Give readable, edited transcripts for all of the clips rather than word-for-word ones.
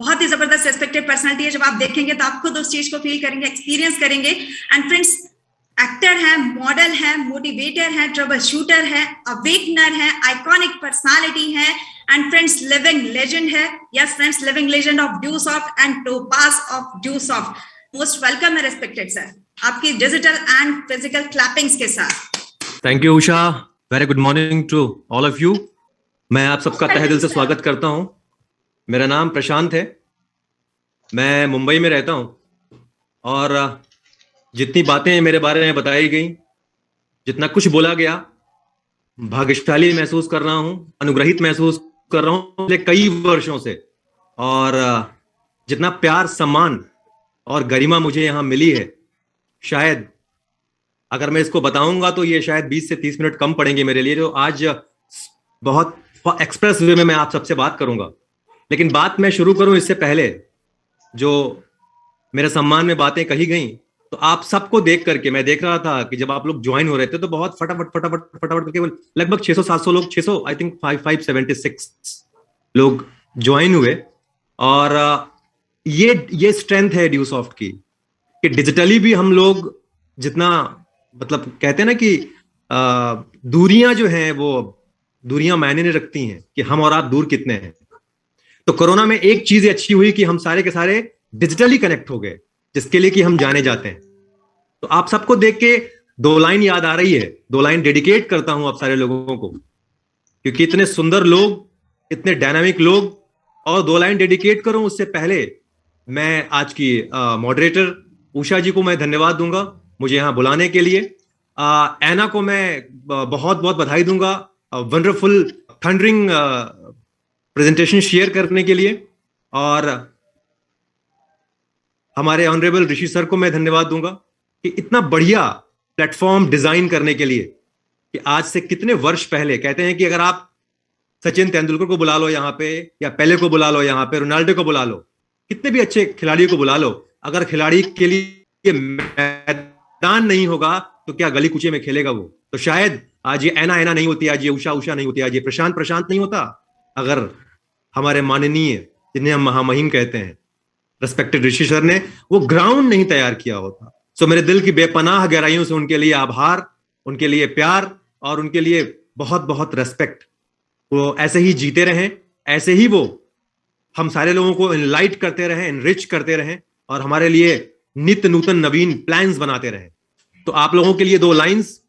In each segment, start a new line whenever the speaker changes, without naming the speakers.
बहुत ही जबरदस्त respected personality है। जब आप देखेंगे तो आप खुद उस चीज को फील करेंगे, एक्सपीरियंस करेंगे। एंड फ्रेंड्स, एक्टर है, मॉडल है, मोटिवेटर है, ट्रबल शूटर है, अवेकनर है, आइकॉनिक पर्सनालिटी है, एंड फ्रेंड्स लिविंग लेजेंड है। Yes friends, living legend of Dusoft and topaz of Dusoft. Most welcome है रेस्पेक्टेड सर, आपकी डिजिटल एंड फिजिकल क्लैपिंग्स के साथ।
Thank you Usha, very good morning to all of you. मैं आप सबका तहे दिल से स्वागत करता हूं। मेरा नाम प्रशांत है, मैं मुंबई में रहता हूं और जितनी बातें मेरे बारे में बताई गई, जितना कुछ बोला गया, भाग्यशाली महसूस कर रहा हूं, अनुग्रहित महसूस कर रहा हूं पिछले कई वर्षों से। और जितना प्यार, सम्मान और गरिमा मुझे यहां मिली है, शायद अगर मैं इसको बताऊंगा तो ये शायद 20 से 30 मिनट कम पड़ेंगे मेरे लिए, जो आज बहुत एक्सप्रेस वे में मैं आप सबसे बात करूंगा। लेकिन बात मैं शुरू करूं इससे पहले, जो मेरे सम्मान में बातें कही गई, तो आप सबको देख करके मैं देख रहा था कि जब आप लोग ज्वाइन हो रहे थे तो बहुत फटाफट फटाफट फटाफट करके लगभग 600-700 लोग, 600 आई थिंक 576 लोग ज्वाइन हुए। और ये स्ट्रेंथ है ड्यूसॉफ्ट की कि डिजिटली भी हम लोग जितना, मतलब कहते हैं ना कि दूरियां जो हैं वो दूरियां मायने नहीं रखती हैं कि हम और आप दूर कितने हैं। तो कोरोना में एक चीज अच्छी हुई कि हम सारे के सारे डिजिटली कनेक्ट हो गए, जिसके लिए कि हम जाने जाते हैं। तो आप सबको देख के 2 लाइन याद आ रही है, 2 लाइन डेडिकेट करता हूं आप सारे लोगों को, क्योंकि इतने सुंदर लोग, इतने डायनामिक लोग। और 2 लाइन डेडिकेट करूं उससे पहले मैं आज की मॉडरेटर उषा जी को मैं धन्यवाद दूंगा मुझे यहां बुलाने के लिए। ऐना को मैं बहुत बहुत बधाई दूंगा वंडरफुल थंडरिंग प्रेजेंटेशन शेयर करने के लिए। और हमारे ऑनरेबल ऋषि सर को मैं धन्यवाद दूंगा कि इतना बढ़िया प्लेटफॉर्म डिजाइन करने के लिए, कि आज से कितने वर्ष पहले कहते हैं कि अगर आप सचिन तेंदुलकर को बुला लो यहाँ पे, या पेले को बुला लो यहाँ पे, रोनाल्डो को बुला लो, कितने भी अच्छे खिलाड़ियों को बुला लो, अगर खिलाड़ी के लिए मैदान नहीं होगा तो क्या गली कूचे में खेलेगा वो? तो शायद आज ये ऐना ऐना नहीं होती, आज ये उषा उषा नहीं होती, आज ये प्रशांत प्रशांत नहीं होता, अगर हमारे माननीय, जिन्हें हम महामहिम कहते हैं, रेस्पेक्टेड ऋषि सर ने वो ग्राउंड नहीं तैयार किया होता। सो मेरे दिल की बेपनाह गहराइयों से उनके लिए आभार, उनके लिए प्यार और उनके लिए बहुत बहुत रेस्पेक्ट। वो ऐसे ही जीते रहें, ऐसे ही वो हम सारे लोगों को इनलाइट करते रहें, इनरिच करते रहें और हमारे लिए नित्य नूतन नवीन प्लान्स बनाते रहें। तो आप लोगों के लिए 2 लाइंस।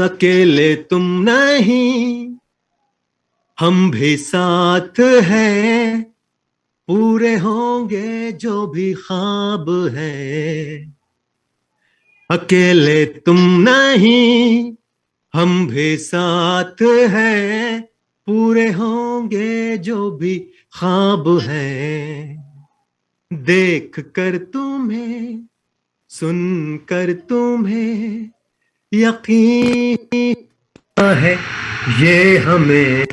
अकेले तुम नहीं, हम भी साथ हैं, पूरे होंगे जो भी ख्वाब है। अकेले तुम नहीं, हम भी साथ हैं, पूरे होंगे जो भी ख्वाब है। देख कर तुम्हें, सुन कर तुम्हें यकीन है ये हमें,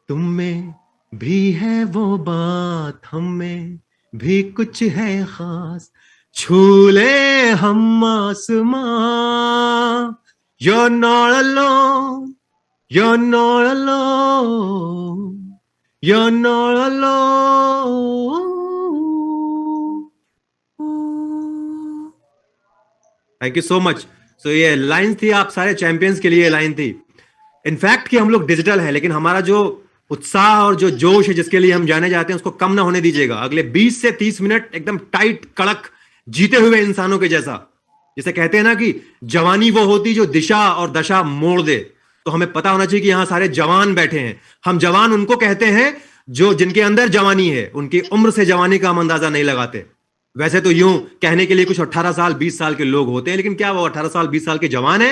तुम में भी है वो बात, हमें भी कुछ है खास, छू ले हम आसमां। You're not alone, you're not alone, you're not alone. Thank you so much. So ये लाइन थी, आप सारे चैंपियंस के लिए लाइन थी। इनफैक्ट कि हम लोग डिजिटल हैं, लेकिन हमारा जो उत्साह और जो जोश है जिसके लिए हम जाने जाते हैं, उसको कम ना होने दीजिएगा। अगले 20 से 30 मिनट एकदम टाइट, कड़क, जीते हुए इंसानों के जैसा, जिसे कहते हैं ना कि जवानी वो होती जो दिशा और दशा मोड़ दे। तो हमें पता होना चाहिए कि यहां सारे जवान बैठे हैं। हम जवान उनको कहते हैं जो जिनके अंदर जवानी है, उनकी उम्र से जवानी का हम अंदाजा नहीं लगाते। वैसे तो यूं कहने के लिए कुछ 18 साल 20 साल के लोग होते हैं, लेकिन क्या वो 18 साल 20 साल के जवान है?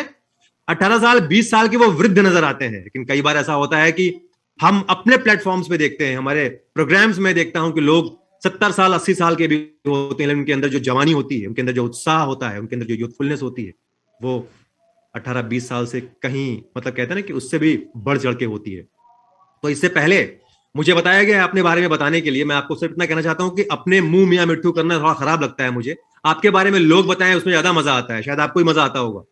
18 साल 20 साल के वो वृद्ध नजर आते हैं। लेकिन कई बार ऐसा होता है कि हम अपने प्लेटफॉर्म्स पे देखते हैं, हमारे प्रोग्राम्स में देखता हूं कि लोग 70 साल 80 साल के भी होते हैं, लेकिन उनके अंदर जो जवानी होती है, उनके अंदर जो उत्साह होता है, उनके अंदर जो यूथफुलनेस होती है, वो 18-20 साल से कहीं, मतलब कहते हैं ना कि उससे भी बढ़ चढ़ के होती है। तो इससे पहले मुझे बताया गया अपने बारे में बताने के लिए, मैं आपको सिर्फ इतना कहना चाहता हूं कि अपने मुंह मियां मिट्ठू करना थोड़ा खराब लगता है मुझे। आपके बारे में लोग बताएं, उसमें ज्यादा मजा आता है, शायद आपको ही मजा आता होगा।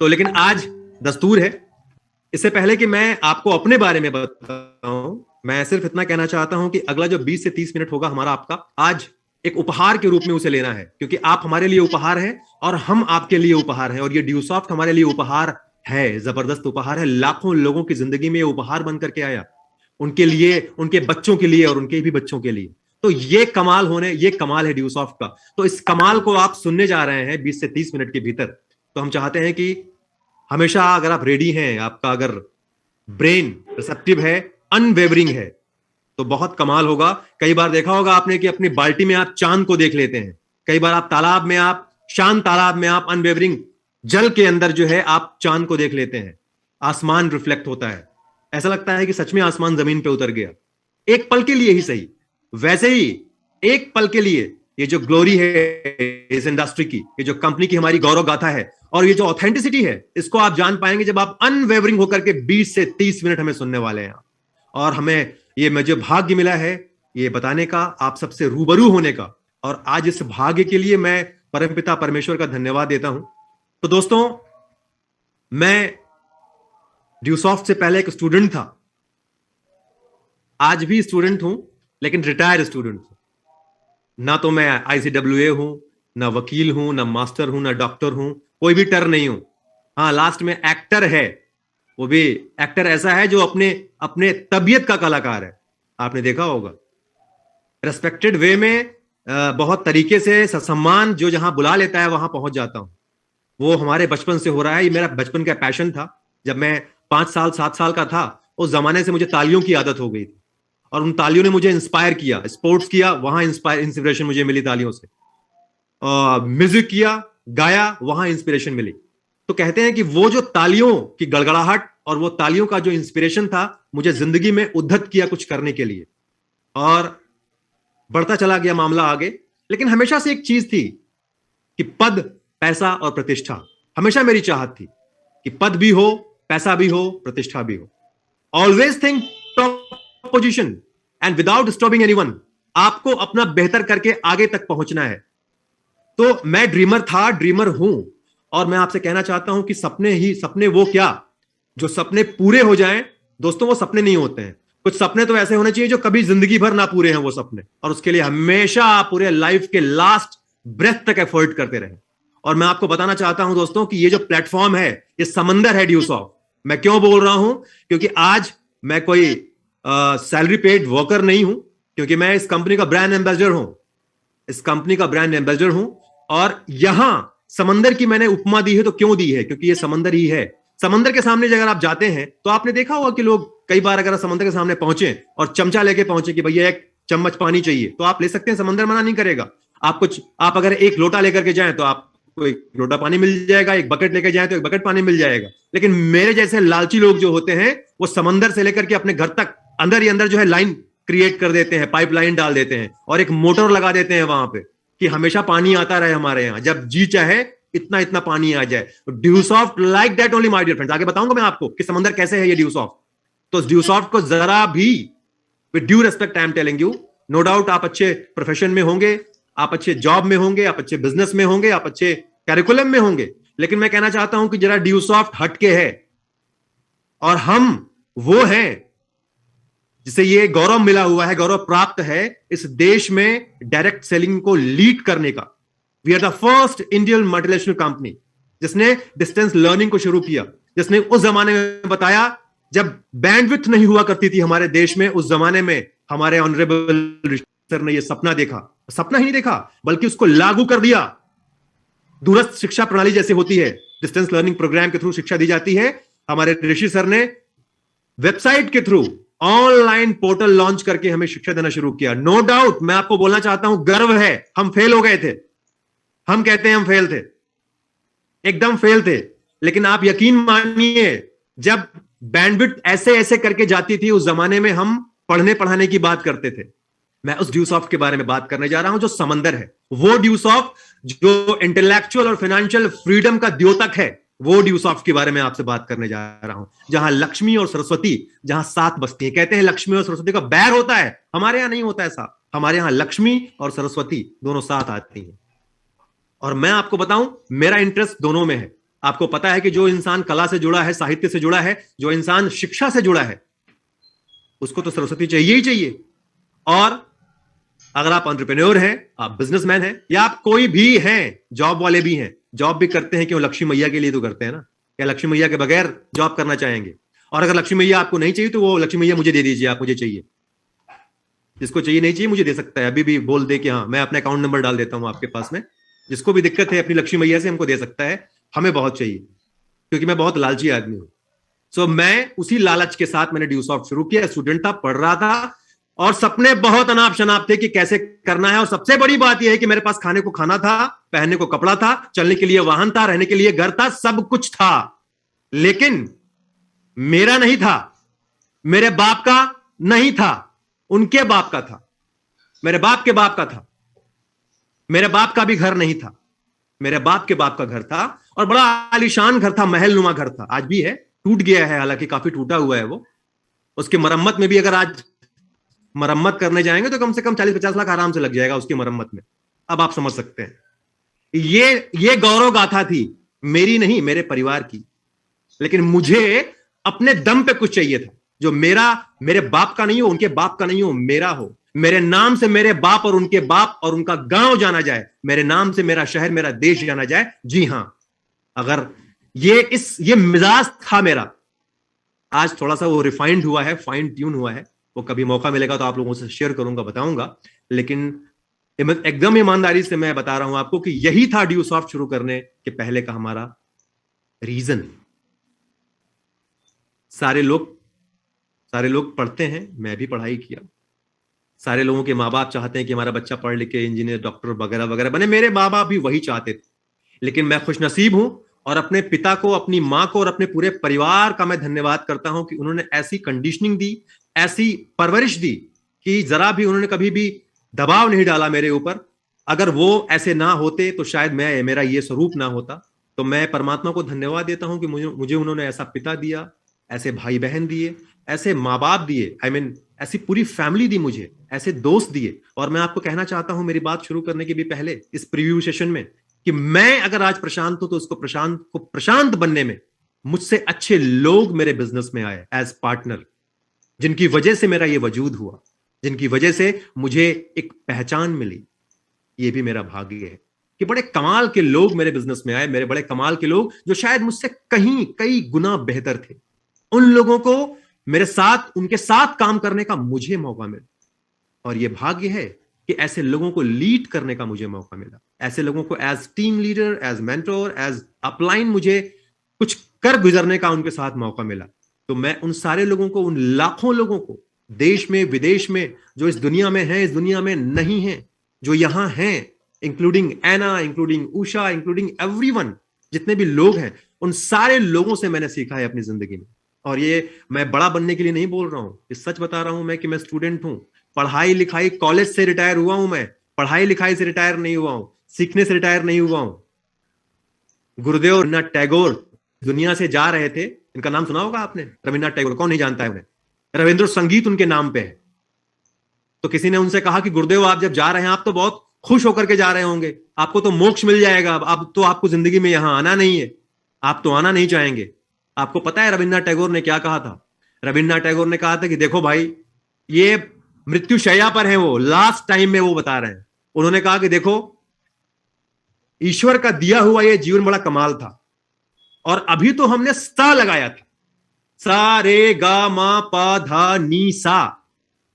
तो लेकिन आज दस्तूर है, इससे पहले कि मैं आपको अपने बारे में बताऊं, मैं सिर्फ इतना कहना चाहता हूं कि अगला जो 20 से 30 मिनट होगा हमारा आपका, आज एक उपहार के रूप में उसे लेना है, क्योंकि आप हमारे लिए उपहार हैं और हम आपके लिए उपहार हैं। और ये ड्यूसॉफ्ट हमारे लिए उपहार है, जबरदस्त उपहार है। लाखों लोगों की जिंदगी में ये उपहार बन करके आया, उनके लिए, उनके बच्चों के लिए और उनके भी बच्चों के लिए। तो ये कमाल है ड्यूसॉफ्ट का। तो इस कमाल को आप सुनने जा रहे हैं 20 से 30 मिनट के भीतर। तो हम चाहते हैं कि हमेशा अगर आप रेडी हैं, आपका अगर ब्रेन रिसेप्टिव है, अनवेवरिंग है, तो बहुत कमाल होगा। कई बार देखा होगा आपने कि अपनी बाल्टी में आप चांद को देख लेते हैं, कई बार आप तालाब में, आप शांत तालाब में, आप अनवेवरिंग जल के अंदर जो है आप चांद को देख लेते हैं, आसमान रिफ्लेक्ट होता है, ऐसा लगता है कि सच में आसमान जमीन पे उतर गया, एक पल के लिए ही सही। वैसे ही एक पल के लिए ये जो ग्लोरी है इस इंडस्ट्री की, ये जो कंपनी की हमारी गौरव गाथा है, और ये जो ऑथेंटिसिटी है, इसको आप जान पाएंगे जब आप अनवेवरिंग होकर के 20 से 30 मिनट हमें सुनने वाले हैं। और हमें ये मुझे भाग्य मिला है ये बताने का, आप सबसे रूबरू होने का, और आज इस भाग्य के लिए मैं परमपिता परमेश्वर का धन्यवाद देता हूं। तो दोस्तों, मैं ड्यूसॉफ्ट से पहले एक स्टूडेंट था, आज भी स्टूडेंट हूं, लेकिन रिटायर्ड स्टूडेंट हूं। ना तो मैं ICWA हूं, ना वकील हूं, ना मास्टर हूं, ना डॉक्टर हूं, कोई भी टर नहीं हूं। हाँ, लास्ट में एक्टर है, वो भी एक्टर ऐसा है जो अपने अपने तबीयत का कलाकार है। आपने देखा होगा रेस्पेक्टेड वे में, बहुत तरीके से सम्मान जो जहां बुला लेता है वहां पहुंच जाता हूं। वो हमारे बचपन से हो रहा है, ये मेरा बचपन का पैशन था। जब मैं 5 साल 7 साल का था, उस जमाने से मुझे तालियों की आदत हो गई थी, और उन तालियों ने मुझे इंस्पायर किया। स्पोर्ट्स किया, वहां इंस्पिरेशन मुझे मिली तालियों से। म्यूजिक किया, गाया, वहां इंस्पिरेशन मिली। तो कहते हैं कि वो जो तालियों की गड़गड़ाहट और वो तालियों का जो इंस्पिरेशन था, मुझे जिंदगी में उद्धत किया कुछ करने के लिए, और बढ़ता चला गया मामला आगे। लेकिन हमेशा से एक चीज थी कि पद, पैसा और प्रतिष्ठा, हमेशा मेरी चाहत थी कि पद भी हो, पैसा भी हो, प्रतिष्ठा भी हो। Always think top position and without disturbing anyone. आपको अपना बेहतर करके आगे तक पहुंचना है। तो मैं ड्रीमर था, ड्रीमर हूं, और मैं आपसे कहना चाहता हूं कि सपने वो क्या, जो सपने पूरे हो जाएं, दोस्तों वो सपने नहीं होते हैं। कुछ सपने तो ऐसे होने चाहिए जो कभी जिंदगी भर ना पूरे हैं वो सपने, और उसके लिए हमेशा आप पूरे लाइफ के लास्ट ब्रेथ तक एफर्ट करते रहें। और मैं आपको बताना चाहता हूं दोस्तों कि ये जो प्लेटफॉर्म है, ये समंदर है ड्यूसॉफ्ट। मैं क्यों बोल रहा हूं? क्योंकि आज मैं कोई सैलरी पेड वर्कर नहीं हूं, क्योंकि मैं इस कंपनी का ब्रांड एम्बेसडर हूं, इस कंपनी का ब्रांड एम्बेसडर हूं। और यहां समंदर की मैंने उपमा दी है, तो क्यों दी है? क्योंकि ये समंदर ही है। समंदर के सामने अगर आप जाते हैं तो आपने देखा होगा कि लोग कई बार अगर समंदर के सामने पहुंचे और चमचा लेके पहुंचे कि भैया एक चम्मच पानी चाहिए, तो आप ले सकते हैं, समंदर मना नहीं करेगा। आप अगर एक लोटा लेकर के जाएं तो आपको एक लोटा पानी मिल जाएगा, एक बकेट लेकर जाएं तो एक बकेट पानी मिल जाएगा। लेकिन मेरे जैसे लालची लोग जो होते हैं, वो समंदर से लेकर के अपने घर तक अंदर ही अंदर जो है लाइन क्रिएट कर देते हैं, पाइपलाइन डाल देते हैं, और एक मोटर लगा देते हैं वहां पे कि हमेशा पानी आता रहे हमारे यहां, जब जी चाहे इतना इतना पानी आ जाए। ड्यूसॉफ्ट like that only my dear friends. आगे बताऊंगा मैं आपको कि समंदर कैसे है ये ड्यूसॉफ्ट। तो ड्यूसॉफ्ट को जरा भी with due respect I am telling you, no doubt आप अच्छे प्रोफेशन में होंगे, आप अच्छे जॉब में होंगे, आप अच्छे बिजनेस में होंगे, आप अच्छे कैरिकुलम में होंगे, लेकिन मैं कहना चाहता हूं कि जरा ड्यूसॉफ्ट हटके है, और हम वो हैं जिसे ये गौरव मिला हुआ है, गौरव प्राप्त है इस देश में डायरेक्ट सेलिंग को लीड करने का। We are the first Indian multinational company जिसने डिस्टेंस लर्निंग को शुरू किया, जिसने उस जमाने में बताया जब बैंडविड्थ नहीं हुआ करती थी हमारे देश में, उस जमाने में हमारे ऑनरेबल सर ने यह सपना देखा, सपना ही नहीं देखा बल्कि उसको लागू कर दिया। दूरस्थ शिक्षा प्रणाली जैसे होती है, डिस्टेंस लर्निंग प्रोग्राम के थ्रू शिक्षा दी जाती है, हमारे ऋषि सर ने वेबसाइट के थ्रू ऑनलाइन पोर्टल लॉन्च करके हमें शिक्षा देना शुरू किया। नो डाउट मैं आपको बोलना चाहता हूं, गर्व है, हम फेल हो गए थे, हम कहते हैं हम फेल थे, एकदम फेल थे, लेकिन आप यकीन मानिए जब बैंडविड्थ ऐसे ऐसे करके जाती थी, उस जमाने में हम पढ़ने पढ़ाने की बात करते थे। मैं उस ड्यूसॉफ्ट के बारे में बात करने जा रहा हूं जो समंदर है, वो ड्यूसॉफ्ट जो इंटेलेक्चुअल और फाइनेंशियल फ्रीडम का द्योतक है, वो ड्यूसॉफ्ट के बारे में आपसे बात करने जा रहा हूं, जहां लक्ष्मी और सरस्वती जहां साथ बसती है। कहते हैं लक्ष्मी और सरस्वती का बैर होता है, हमारे यहां नहीं होता ऐसा, हमारे यहां लक्ष्मी और सरस्वती दोनों साथ आती हैं। और मैं आपको बताऊं, मेरा इंटरेस्ट दोनों में है। आपको पता है कि जो इंसान कला से जुड़ा है, साहित्य से जुड़ा है, जो इंसान शिक्षा से जुड़ा है, उसको तो सरस्वती चाहिए ही चाहिए। और अगर आप एंटरप्रेन्योर हैं, आप बिजनेसमैन हैं, या आप कोई भी हैं, जॉब वाले भी हैं, जॉब भी करते हैं, क्यों? लक्ष्मी मैया के लिए तो करते हैं ना। क्या लक्ष्मी मैया के बगैर जॉब करना चाहेंगे? और अगर लक्ष्मी मैया आपको नहीं चाहिए तो वो लक्ष्मी मैया मुझे दे दीजिए, आप मुझे चाहिए। जिसको चाहिए नहीं चाहिए मुझे दे सकता है, अभी भी बोल दे कि हाँ मैं अपना अकाउंट नंबर डाल देता हूं आपके पास में। जिसको भी दिक्कत है अपनी लक्ष्मी मैया से हमको दे सकता है, हमें बहुत चाहिए, क्योंकि मैं बहुत लालची आदमी हूं। सो मैं उसी लालच के साथ मैंने ड्यूसॉफ्ट शुरू किया। स्टूडेंट था, पढ़ रहा था, और सपने बहुत अनाप शनाप थे कि कैसे करना है। और सबसे बड़ी बात यह है कि मेरे पास खाने को खाना था, पहनने को कपड़ा था, चलने के लिए वाहन था, रहने के लिए घर था, सब कुछ था। लेकिन मेरा नहीं था, मेरे बाप का नहीं था, उनके बाप का था, मेरे बाप के बाप का था। मेरे बाप का भी घर नहीं था, मेरे बाप के बाप का घर था, और बड़ा आलीशान घर था, महल नुमा घर था। आज भी है, टूट गया है, हालांकि काफी टूटा हुआ है वो। उसकी मरम्मत में भी अगर आज मरम्मत करने जाएंगे तो कम से कम 40-50 लाख आराम से लग जाएगा उसकी मरम्मत में। अब आप समझ सकते हैं, ये गौरव गाथा थी, मेरी नहीं, मेरे परिवार की। लेकिन मुझे अपने दम पे कुछ चाहिए था, जो मेरे बाप का नहीं हो, उनके बाप का नहीं हो, मेरा हो। मेरे नाम से मेरे बाप और उनके बाप और उनका गांव जाना जाए, मेरे नाम से मेरा शहर, मेरा देश जाना जाए। जी हां, अगर ये मिजाज था मेरा। आज थोड़ा सा वो रिफाइंड हुआ है, फाइन ट्यून हुआ है। वो कभी मौका मिलेगा तो आप लोगों से शेयर करूंगा, बताऊंगा। लेकिन एकदम ईमानदारी से मैं बता रहा हूं आपको कि यही था ड्यूसॉफ्ट शुरू करने के पहले का हमारा रीजन। सारे लोग पढ़ते हैं, मैं भी पढ़ाई किया। सारे लोगों के माँ बाप चाहते हैं कि हमारा बच्चा पढ़ लिख के इंजीनियर, डॉक्टर वगैरह वगैरह बने। मेरे माँ बाप भी वही चाहते थे। लेकिन मैं खुशनसीब हूं, और अपने पिता को, अपनी माँ को और अपने पूरे परिवार का मैं धन्यवाद करता हूं कि उन्होंने ऐसी कंडीशनिंग दी, ऐसी परवरिश दी कि जरा भी उन्होंने कभी भी दबाव नहीं डाला मेरे ऊपर। अगर वो ऐसे ना होते तो शायद मेरा ये स्वरूप ना होता। तो मैं परमात्मा को धन्यवाद देता हूं कि मुझे उन्होंने ऐसा पिता दिया, ऐसे भाई बहन दिए, ऐसे माँ बाप दिए, ऐसी पूरी फैमिली दी मुझे, ऐसे दोस्त दिए। और मैं आपको कहना चाहता हूं, मेरी बात शुरू करने के भी पहले, इस प्रीव्यू सेशन में, कि मैं अगर आज प्रशांत हूं तो उसको प्रशांत बनने में मुझसे अच्छे लोग मेरे बिजनेस में आए एज पार्टनर, जिनकी वजह से मेरा ये वजूद हुआ, जिनकी वजह से मुझे एक पहचान मिली। ये भी मेरा भाग्य है कि बड़े कमाल के लोग मेरे बिजनेस में आए, मेरे बड़े कमाल के लोग जो शायद मुझसे कई गुना बेहतर थे। उन लोगों को मेरे साथ, उनके साथ काम करने का मुझे मौका मिला। और यह भाग्य है कि ऐसे लोगों को लीड करने का मुझे मौका मिला। ऐसे लोगों को as team leader, as mentor, as upline मुझे कुछ कर गुजरने का उनके साथ मौका मिला। तो मैं उन सारे लोगों को, उन लाखों लोगों को, देश में विदेश में, जो इस दुनिया में है, इस दुनिया में नहीं है, जो यहां हैं, इंक्लूडिंग एना, इंक्लूडिंग उषा, इंक्लूडिंग एवरीवन, जितने भी लोग हैं, उन सारे लोगों से मैंने सीखा है अपनी जिंदगी में। और ये मैं बड़ा बनने के लिए नहीं बोल रहा हूं, ये सच बता रहा हूं मैं कि मैं स्टूडेंट हूं। पढ़ाई लिखाई, कॉलेज से रिटायर हुआ हूं मैं, पढ़ाई लिखाई से रिटायर नहीं हुआ हूं, सीखने से रिटायर नहीं हुआ हूं। गुरुदेव रवीन्द्रनाथ टैगोर दुनिया से जा रहे थे, इनका नाम सुना होगा आपने, रवीन्द्रनाथ टैगोर, कौन नहीं जानता है उन्हें। रविंद्र संगीत उनके नाम पे है। तो किसी ने उनसे कहा कि गुरुदेव आप जब जा रहे हैं, आप तो बहुत खुश होकर के जा रहे होंगे, आपको तो मोक्ष मिल जाएगा, अब तो आपको जिंदगी में यहां आना नहीं है, आप तो आना नहीं चाहेंगे। आपको पता है रविन्द्रनाथ टैगोर ने क्या कहा था? रविन्द्रनाथ टैगोर ने कहा था कि देखो भाई, ये मृत्यु शैया पर है, वो लास्ट टाइम में वो बता रहे हैं। उन्होंने कहा कि देखो, ईश्वर का दिया हुआ ये जीवन बड़ा कमाल था, और अभी तो हमने सा लगाया था, सा रे गा मा पा धा नी सा,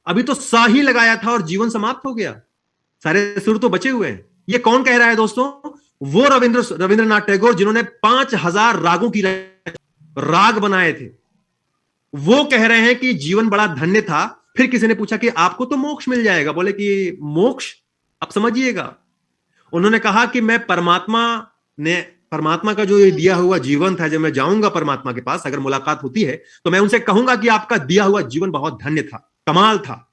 अभी तो सा ही लगाया था और जीवन समाप्त हो गया, सारे सुर तो बचे हुए हैं। ये कौन कह रहा है दोस्तों? वो रविंद्रनाथ टैगोर, जिन्होंने 5000 रागों की राग बनाए थे, वो कह रहे हैं कि जीवन बड़ा धन्य था। फिर किसी ने पूछा कि आपको तो मोक्ष मिल जाएगा, बोले कि मोक्ष, अब समझिएगा, उन्होंने कहा कि मैं परमात्मा का जो ये दिया हुआ जीवन था, जब मैं जाऊंगा परमात्मा के पास, अगर मुलाकात होती है तो मैं उनसे कहूंगा कि आपका दिया हुआ जीवन बहुत धन्य था, कमाल था,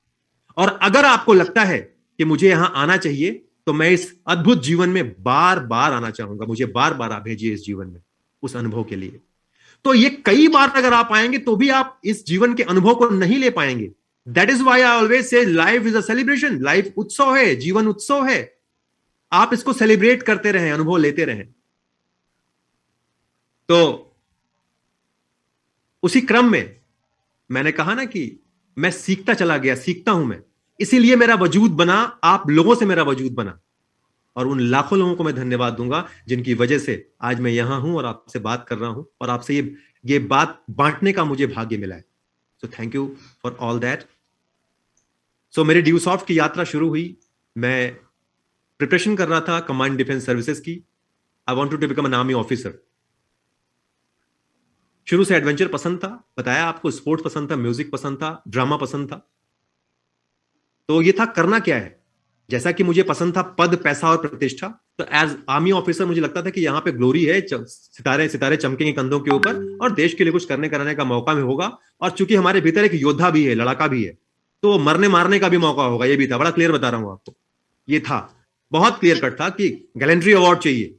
और अगर आपको लगता है कि मुझे यहां आना चाहिए तो मैं इस अद्भुत जीवन में बार बार आना चाहूंगा, मुझे बार बार आप भेजिए इस जीवन में उस अनुभव के लिए। तो ये कई बार अगर आप आएंगे तो भी आप इस जीवन के अनुभव को नहीं ले पाएंगे। That is why I always say life is a celebration, life उत्सव है, जीवन उत्सव है। आप इसको सेलिब्रेट करते रहें, अनुभव लेते रहें। तो उसी क्रम में मैंने कहा ना कि मैं सीखता चला गया, सीखता हूं मैं, इसीलिए मेरा वजूद बना, आप लोगों से मेरा वजूद बना। और उन लाखों लोगों को मैं धन्यवाद दूंगा जिनकी वजह से आज मैं यहां हूं और आपसे बात कर रहा हूं और आपसे ये बात बांटने का मुझे भाग्य मिला है। So thank you for all that. So मेरी ड्यूसॉफ्ट की यात्रा शुरू हुई, मैं प्रिपरेशन कर रहा था कमांड डिफेंस सर्विसेज की। I wanted to become an army officer. शुरू से एडवेंचर पसंद था, बताया आपको, स्पोर्ट्स पसंद था, म्यूजिक पसंद था, ड्रामा पसंद था। तो ये था करना क्या है। जैसा कि मुझे पसंद था पद, पैसा और प्रतिष्ठा, तो एज आर्मी ऑफिसर मुझे लगता था कि यहां पे ग्लोरी है, सितारे सितारे चमकेंगे कंधों के ऊपर और देश के लिए कुछ करने कराने का मौका में होगा। और चूंकि हमारे भीतर एक योद्धा भी है, लड़ाका भी है, तो मरने मारने का भी मौका होगा। ये भी था, बड़ा क्लियर बता रहा हूं आपको। ये था, बहुत क्लियर कट था कि गैलेंट्री अवार्ड चाहिए,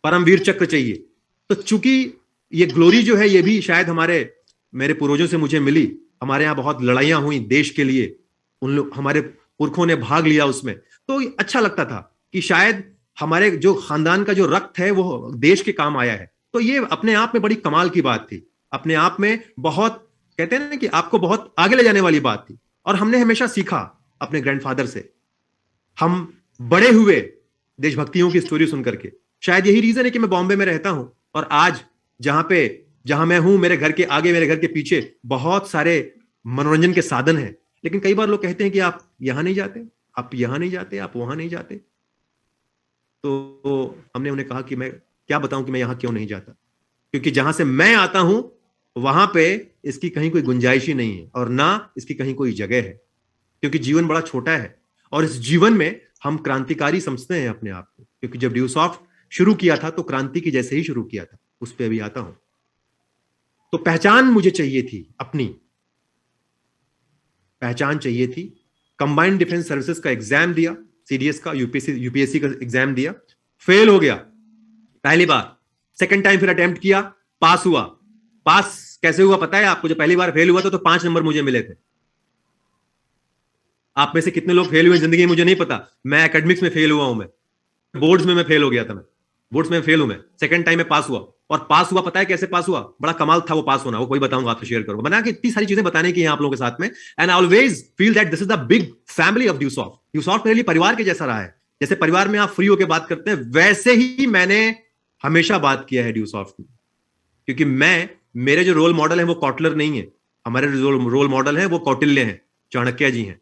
परमवीर चक्र चाहिए। तो चूंकि ये ग्लोरी जो है ये भी शायद मेरे पूर्वजों से मुझे मिली। हमारे यहां बहुत लड़ाइयां हुई देश के लिए, उन लोग, हमारे पुरखों ने भाग लिया उसमें। तो अच्छा लगता था कि शायद हमारे जो खानदान का जो रक्त है वो देश के काम आया है। तो ये अपने आप में बड़ी कमाल की बात थी, अपने आप में बहुत, कहते हैं ना कि आपको बहुत आगे ले जाने वाली बात थी। और हमने हमेशा सीखा अपने ग्रैंडफादर से, हम बड़े हुए देशभक्तियों की स्टोरी सुन करके। शायद यही रीजन है कि मैं बॉम्बे में रहता हूं और आज जहां मैं हूं, मेरे घर के आगे, मेरे घर के पीछे बहुत सारे मनोरंजन के साधन हैं। लेकिन कई बार लोग कहते हैं कि आप यहां नहीं जाते, आप यहां नहीं जाते, आप वहां नहीं जाते। तो हमने उन्हें कहा कि मैं क्या बताऊं कि मैं यहां क्यों नहीं जाता, क्योंकि जहां से मैं आता हूं वहां पे इसकी कहीं कोई गुंजाइश ही नहीं है और ना इसकी कहीं कोई जगह है। क्योंकि जीवन बड़ा छोटा है और इस जीवन में हम क्रांतिकारी समझते हैं अपने आप को। क्योंकि जब ड्यूसॉफ्ट शुरू किया था तो क्रांति की जैसे ही शुरू किया था, उस पर अभी आता हूं। तो पहचान मुझे चाहिए थी, अपनी पहचान चाहिए थी। कंबाइंड डिफेंस सर्विसेज का एग्जाम दिया, सीडीएस का, यूपीएससी का एग्जाम दिया, फेल हो गया पहली बार। सेकंड टाइम फिर अटेम्प्ट किया, पास हुआ। पास कैसे हुआ पता है आपको? जब पहली बार फेल हुआ तो 5 नंबर मुझे मिले थे। आप में से कितने लोग फेल हुए जिंदगी में मुझे नहीं पता। मैं एकेडमिक्स में फेल हुआ हूं, मैं बोर्ड्स में मैं फेल हो गया था। मैं बोर्ड्स में फेल हूं, मैं सेकंड टाइम में पास हुआ। और पास हुआ पता है कैसे पास हुआ? बड़ा कमाल था वो पास होना, वो कोई बताऊंगा, आपसे शेयर करूंगा। बना के इतनी सारी चीजें बताने की हैं आप लोगों के साथ में। And I always feel that this is the big family of ड्यूसॉफ्ट। ड्यूसॉफ्ट मेरे लिए परिवार के जैसा रहा है। जैसे परिवार में आप फ्री होकर बात करते हैं, वैसे ही मैंने हमेशा बात किया है ड्यूसॉफ्ट में। क्योंकि मेरे जो रोल मॉडल है वो कॉटलर नहीं है, हमारे रोल मॉडल है वो कौटिल्य हैं, चाणक्य जी हैं।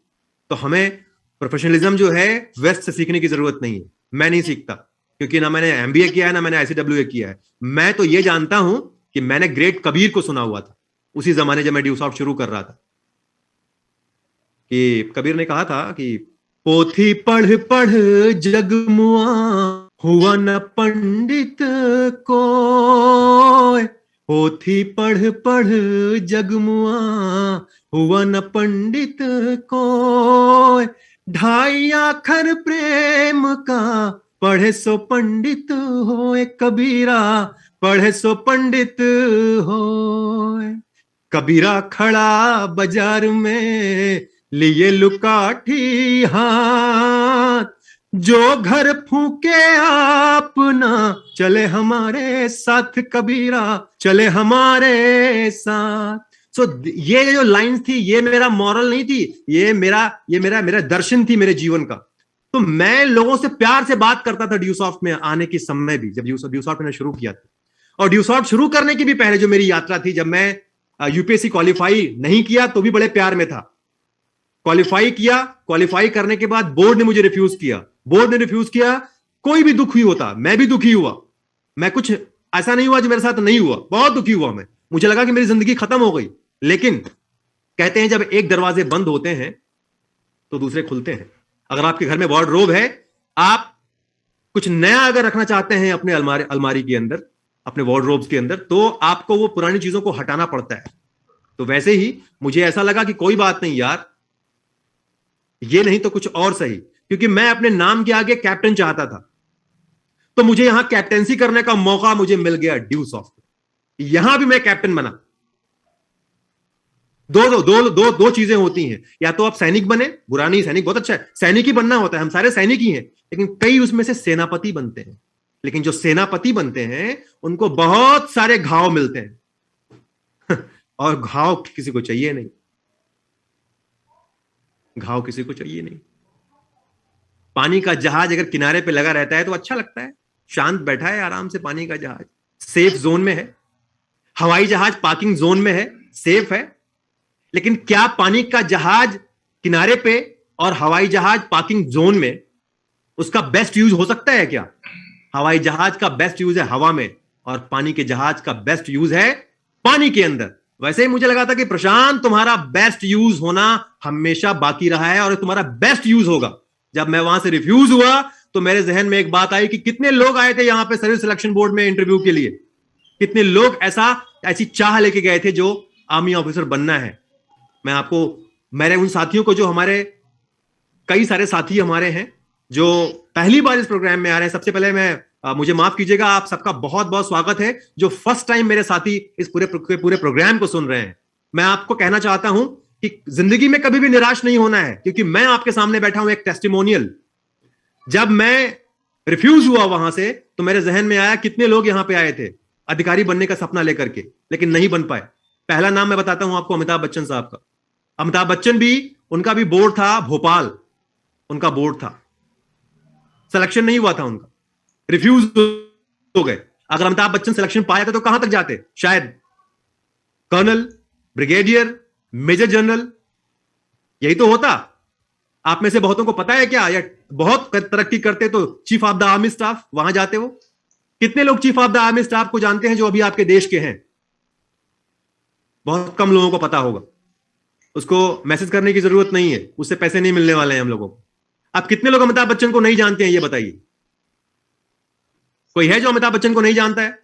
तो हमें प्रोफेशनलिज्म जो है वेस्ट से सीखने की जरूरत नहीं है। मैं नहीं सीखता, क्योंकि ना मैंने एमबीए किया है ना मैंने आईसीडब्ल्यूए किया है। मैं तो ये जानता हूं कि मैंने ग्रेट कबीर को सुना हुआ था उसी जमाने जब मैं ड्यूसॉफ्ट शुरू कर रहा था। कि कबीर ने कहा था कि पोथी पढ़ पढ़ जग मुआ, हुआ न पंडित को। पोथी पढ़ पढ़ जग मुआ, हुआ न पंडित को। 2.5 आखर प्रेम का, पढ़े सो पंडित होए। कबीरा पढ़े सो पंडित होए। कबीरा खड़ा बाजार में, लिए लुकाठी हाथ। जो घर फूके आप ना, चले हमारे साथ। कबीरा चले हमारे साथ। सो ये जो लाइंस थी, ये मेरा मॉरल नहीं थी, ये मेरा दर्शन थी मेरे जीवन का। तो मैं लोगों से प्यार से बात करता था ड्यूसॉफ्ट में आने के समय भी, जब ड्यूसॉफ्ट मैंने शुरू किया था। और ड्यूसॉफ्ट शुरू करने की भी पहले जो मेरी यात्रा थी, जब मैं यूपीएससी क्वालिफाई नहीं किया तो भी बड़े प्यार में था। क्वालिफाई किया, क्वालिफाई करने के बाद बोर्ड ने मुझे रिफ्यूज किया। कोई भी दुख हुई होता, मैं भी दुखी हुआ। मैं कुछ ऐसा नहीं हुआ जो मेरे साथ नहीं हुआ, बहुत दुखी हुआ मैं। मुझे लगा कि मेरी जिंदगी खत्म हो गई। लेकिन कहते हैं जब एक दरवाजे बंद होते हैं तो दूसरे खुलते हैं। अगर आपके घर में वार्डरोब है, आप कुछ नया अगर रखना चाहते हैं अपने अलमारी के अंदर, अपने वार्डरोब्स के अंदर, तो आपको वो पुरानी चीजों को हटाना पड़ता है। तो वैसे ही मुझे ऐसा लगा कि कोई बात नहीं यार, ये नहीं तो कुछ और सही। क्योंकि मैं अपने नाम के आगे कैप्टन चाहता था, तो मुझे यहां कैप्टेंसी करने का मौका मुझे मिल गया ड्यूसॉफ्ट। यहां भी मैं कैप्टन बना। दो चीजें होती हैं, या तो आप सैनिक बने, बुरा नहीं, सैनिक बहुत अच्छा है, सैनिक ही बनना होता है, हम सारे सैनिक ही हैं। लेकिन कई उसमें से सेनापति बनते हैं। लेकिन जो सेनापति बनते हैं उनको बहुत सारे घाव मिलते हैं और घाव किसी को चाहिए नहीं। घाव किसी को चाहिए नहीं। पानी का जहाज अगर किनारे पे लगा रहता है तो अच्छा लगता है, शांत बैठा है आराम से, पानी का जहाज सेफ जोन में है। हवाई जहाज पार्किंग जोन में है, सेफ है। लेकिन क्या पानी का जहाज किनारे पे और हवाई जहाज पार्किंग जोन में उसका बेस्ट यूज हो सकता है क्या? हवाई जहाज का बेस्ट यूज है हवा में, और पानी के जहाज का बेस्ट यूज है पानी के अंदर। वैसे ही मुझे लगा था कि प्रशांत तुम्हारा बेस्ट यूज होना हमेशा बाकी रहा है और तुम्हारा बेस्ट यूज होगा। जब मैं वहां से रिफ्यूज हुआ तो मेरे जहन में एक बात आई कि कितने लोग आए थे यहां पे सर्विस सिलेक्शन बोर्ड में इंटरव्यू के लिए, कितने लोग ऐसी चाह लेके गए थे जो आर्मी ऑफिसर बनना है। मैं आपको, मेरे उन साथियों को, जो हमारे कई सारे साथी हमारे हैं जो पहली बार इस प्रोग्राम में आ रहे हैं, सबसे पहले मुझे माफ कीजिएगा, आप सबका बहुत बहुत स्वागत है। जो फर्स्ट टाइम मेरे साथी इस पूरे प्रोग्राम को सुन रहे हैं, मैं आपको कहना चाहता हूं कि जिंदगी में कभी भी निराश नहीं होना है, क्योंकि मैं आपके सामने बैठा हूं एक टेस्टिमोनियल। जब मैं रिफ्यूज हुआ वहां से तो मेरे जहन में आया कितने लोग यहां पे आए थे अधिकारी बनने का सपना लेकर के, लेकिन नहीं बन पाए। पहला नाम मैं बताता हूं आपको, अमिताभ बच्चन साहब का। अमिताभ बच्चन भी, उनका भी बोर्ड था भोपाल, उनका बोर्ड था, सिलेक्शन नहीं हुआ था उनका, रिफ्यूज हो गए। अगर अमिताभ बच्चन सिलेक्शन पाए थे तो कहां तक जाते? शायद कर्नल, ब्रिगेडियर, मेजर जनरल, यही तो होता। आप में से बहुतों को पता है क्या, या बहुत तरक्की करते तो chief of the army staff वहां जाते वो। कितने लोग chief of the army staff को जानते हैं जो अभी आपके देश के हैं? बहुत कम लोगों को पता होगा। उसको मैसेज करने की जरूरत नहीं है, उससे पैसे नहीं मिलने वाले हैं हम लोगों को। आप कितने लोग अमिताभ बच्चन को नहीं जानते हैं ये बताइए? कोई है जो अमिताभ बच्चन को नहीं जानता है?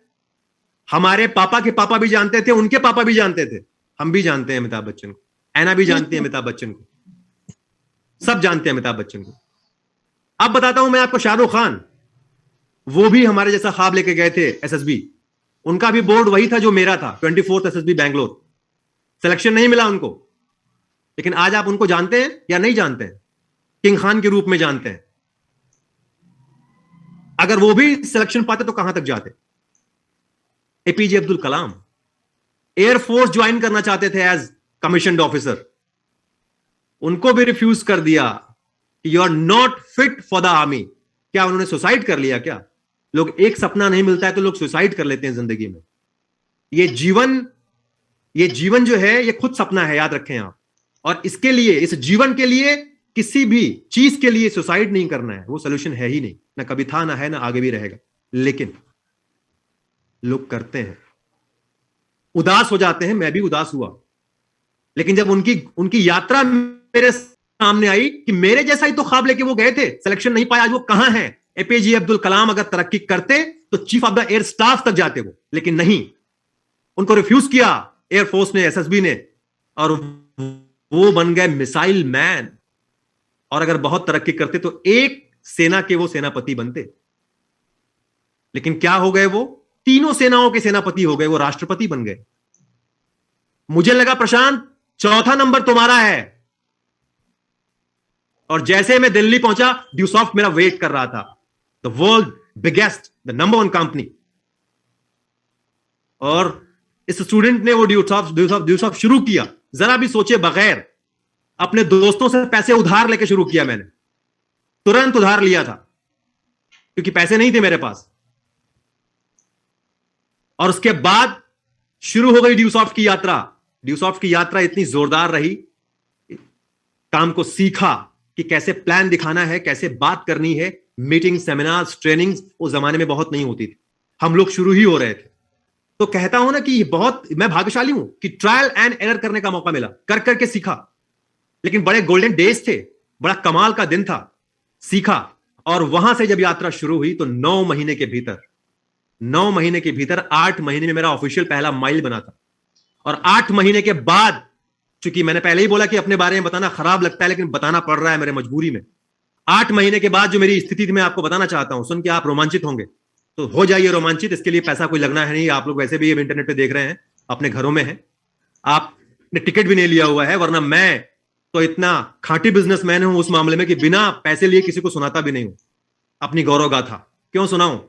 हमारे पापा के पापा भी जानते थे, उनके पापा भी जानते थे, हम भी जानते हैं अमिताभ बच्चन को, ऐना भी जानती है अमिताभ बच्चन को, सब जानते हैं अमिताभ बच्चन को। अब बताता हूं मैं आपको शाहरुख खान, वो भी हमारे जैसा ख्वाब लेके गए थे एसएसबी। उनका भी बोर्ड वही था जो मेरा था, 24th एसएसबी बैंगलोर। सिलेक्शन नहीं मिला उनको, लेकिन आज आप उनको जानते हैं या नहीं जानते हैं? किंग खान के रूप में जानते हैं। अगर वो भी सिलेक्शन पाते तो कहां तक जाते? APJ Abdul Kalam air force join करना चाहते थे एज कमीशन्ड ऑफिसर, उनको भी रिफ्यूज कर दिया, you are not fit for the army. क्या उन्होंने सुसाइड कर लिया क्या? लोग, एक सपना नहीं मिलता है तो लोग सुसाइड कर लेते हैं जिंदगी में। ये जीवन जो है ये खुद सपना है, याद रखें आप। और इसके लिए, इस जीवन के लिए, किसी भी चीज के लिए सुसाइड नहीं करना है, वो सोल्यूशन है ही नहीं, ना कभी था, ना है, ना आगे भी रहेगा। लेकिन लोग करते हैं, उदास हो जाते हैं। मैं भी उदास हुआ, लेकिन जब उनकी यात्रा मेरे सामने आई कि मेरे जैसा ही तो ख्वाब लेके वो गए थे, सिलेक्शन नहीं पाया, आज वो कहां है? एपीजे अब्दुल कलाम अगर तरक्की करते तो chief of the air staff तक जाते वो, लेकिन नहीं, उनको रिफ्यूज किया एयरफोर्स ने, एसएसबी ने, और वो बन गए मिसाइल मैन। और अगर बहुत तरक्की करते तो एक सेना के वो सेनापति बनते, लेकिन क्या हो गए? वो तीनों सेनाओं के सेनापति हो गए, वो राष्ट्रपति बन गए। मुझे लगा प्रशांत चौथा नंबर तुम्हारा है, और जैसे मैं दिल्ली पहुंचा, ड्यूसॉफ्ट मेरा वेट कर रहा था, the world biggest, the number 1 company. और इस स्टूडेंट ने वो ड्यूसॉफ्ट शुरू किया, जरा भी सोचे बगैर, अपने दोस्तों से पैसे उधार लेके शुरू किया मैंने, तुरंत उधार लिया था क्योंकि पैसे नहीं थे मेरे पास। और उसके बाद शुरू हो गई ड्यूसॉफ्ट की यात्रा। ड्यूसॉफ्ट की यात्रा इतनी जोरदार रही, काम को सीखा कि कैसे प्लान दिखाना है, कैसे बात करनी है, मीटिंग, सेमिनार्स, ट्रेनिंग्स उस जमाने में बहुत नहीं होती थी, हम लोग शुरू ही हो रहे थे। तो कहता हूं ना कि मैं भाग्यशाली हूं कि ट्रायल एंड एरर करने का मौका मिला, कर करके सीखा। लेकिन बड़े गोल्डन डेज थे, बड़ा कमाल का दिन था, सीखा। और वहां से जब यात्रा शुरू हुई तो 9 महीने के भीतर 8 महीने में मेरा ऑफिशियल पहला माइल बना था। और 8 महीने के बाद, चूंकि मैंने पहले ही बोला कि अपने बारे में बताना खराब लगता है, लेकिन बताना पड़ रहा है मेरे मजबूरी में। 8 महीने के बाद जो मेरी स्थिति थी, मैं आपको बताना चाहता हूं, सुन के आप रोमांचित होंगे, तो हो जाइए रोमांचित। इसके लिए पैसा कोई लगना है नहीं, आप लोग वैसे भी इंटरनेट पे देख रहे हैं, अपने घरों में हैं, आपने टिकट भी नहीं लिया हुआ है। वरना मैं तो इतना खांटी बिजनेसमैन हूं उस मामले में कि बिना पैसे लिए किसी को सुनाता भी नहीं हूं अपनी गौरव गाथा। क्यों सुनाऊं?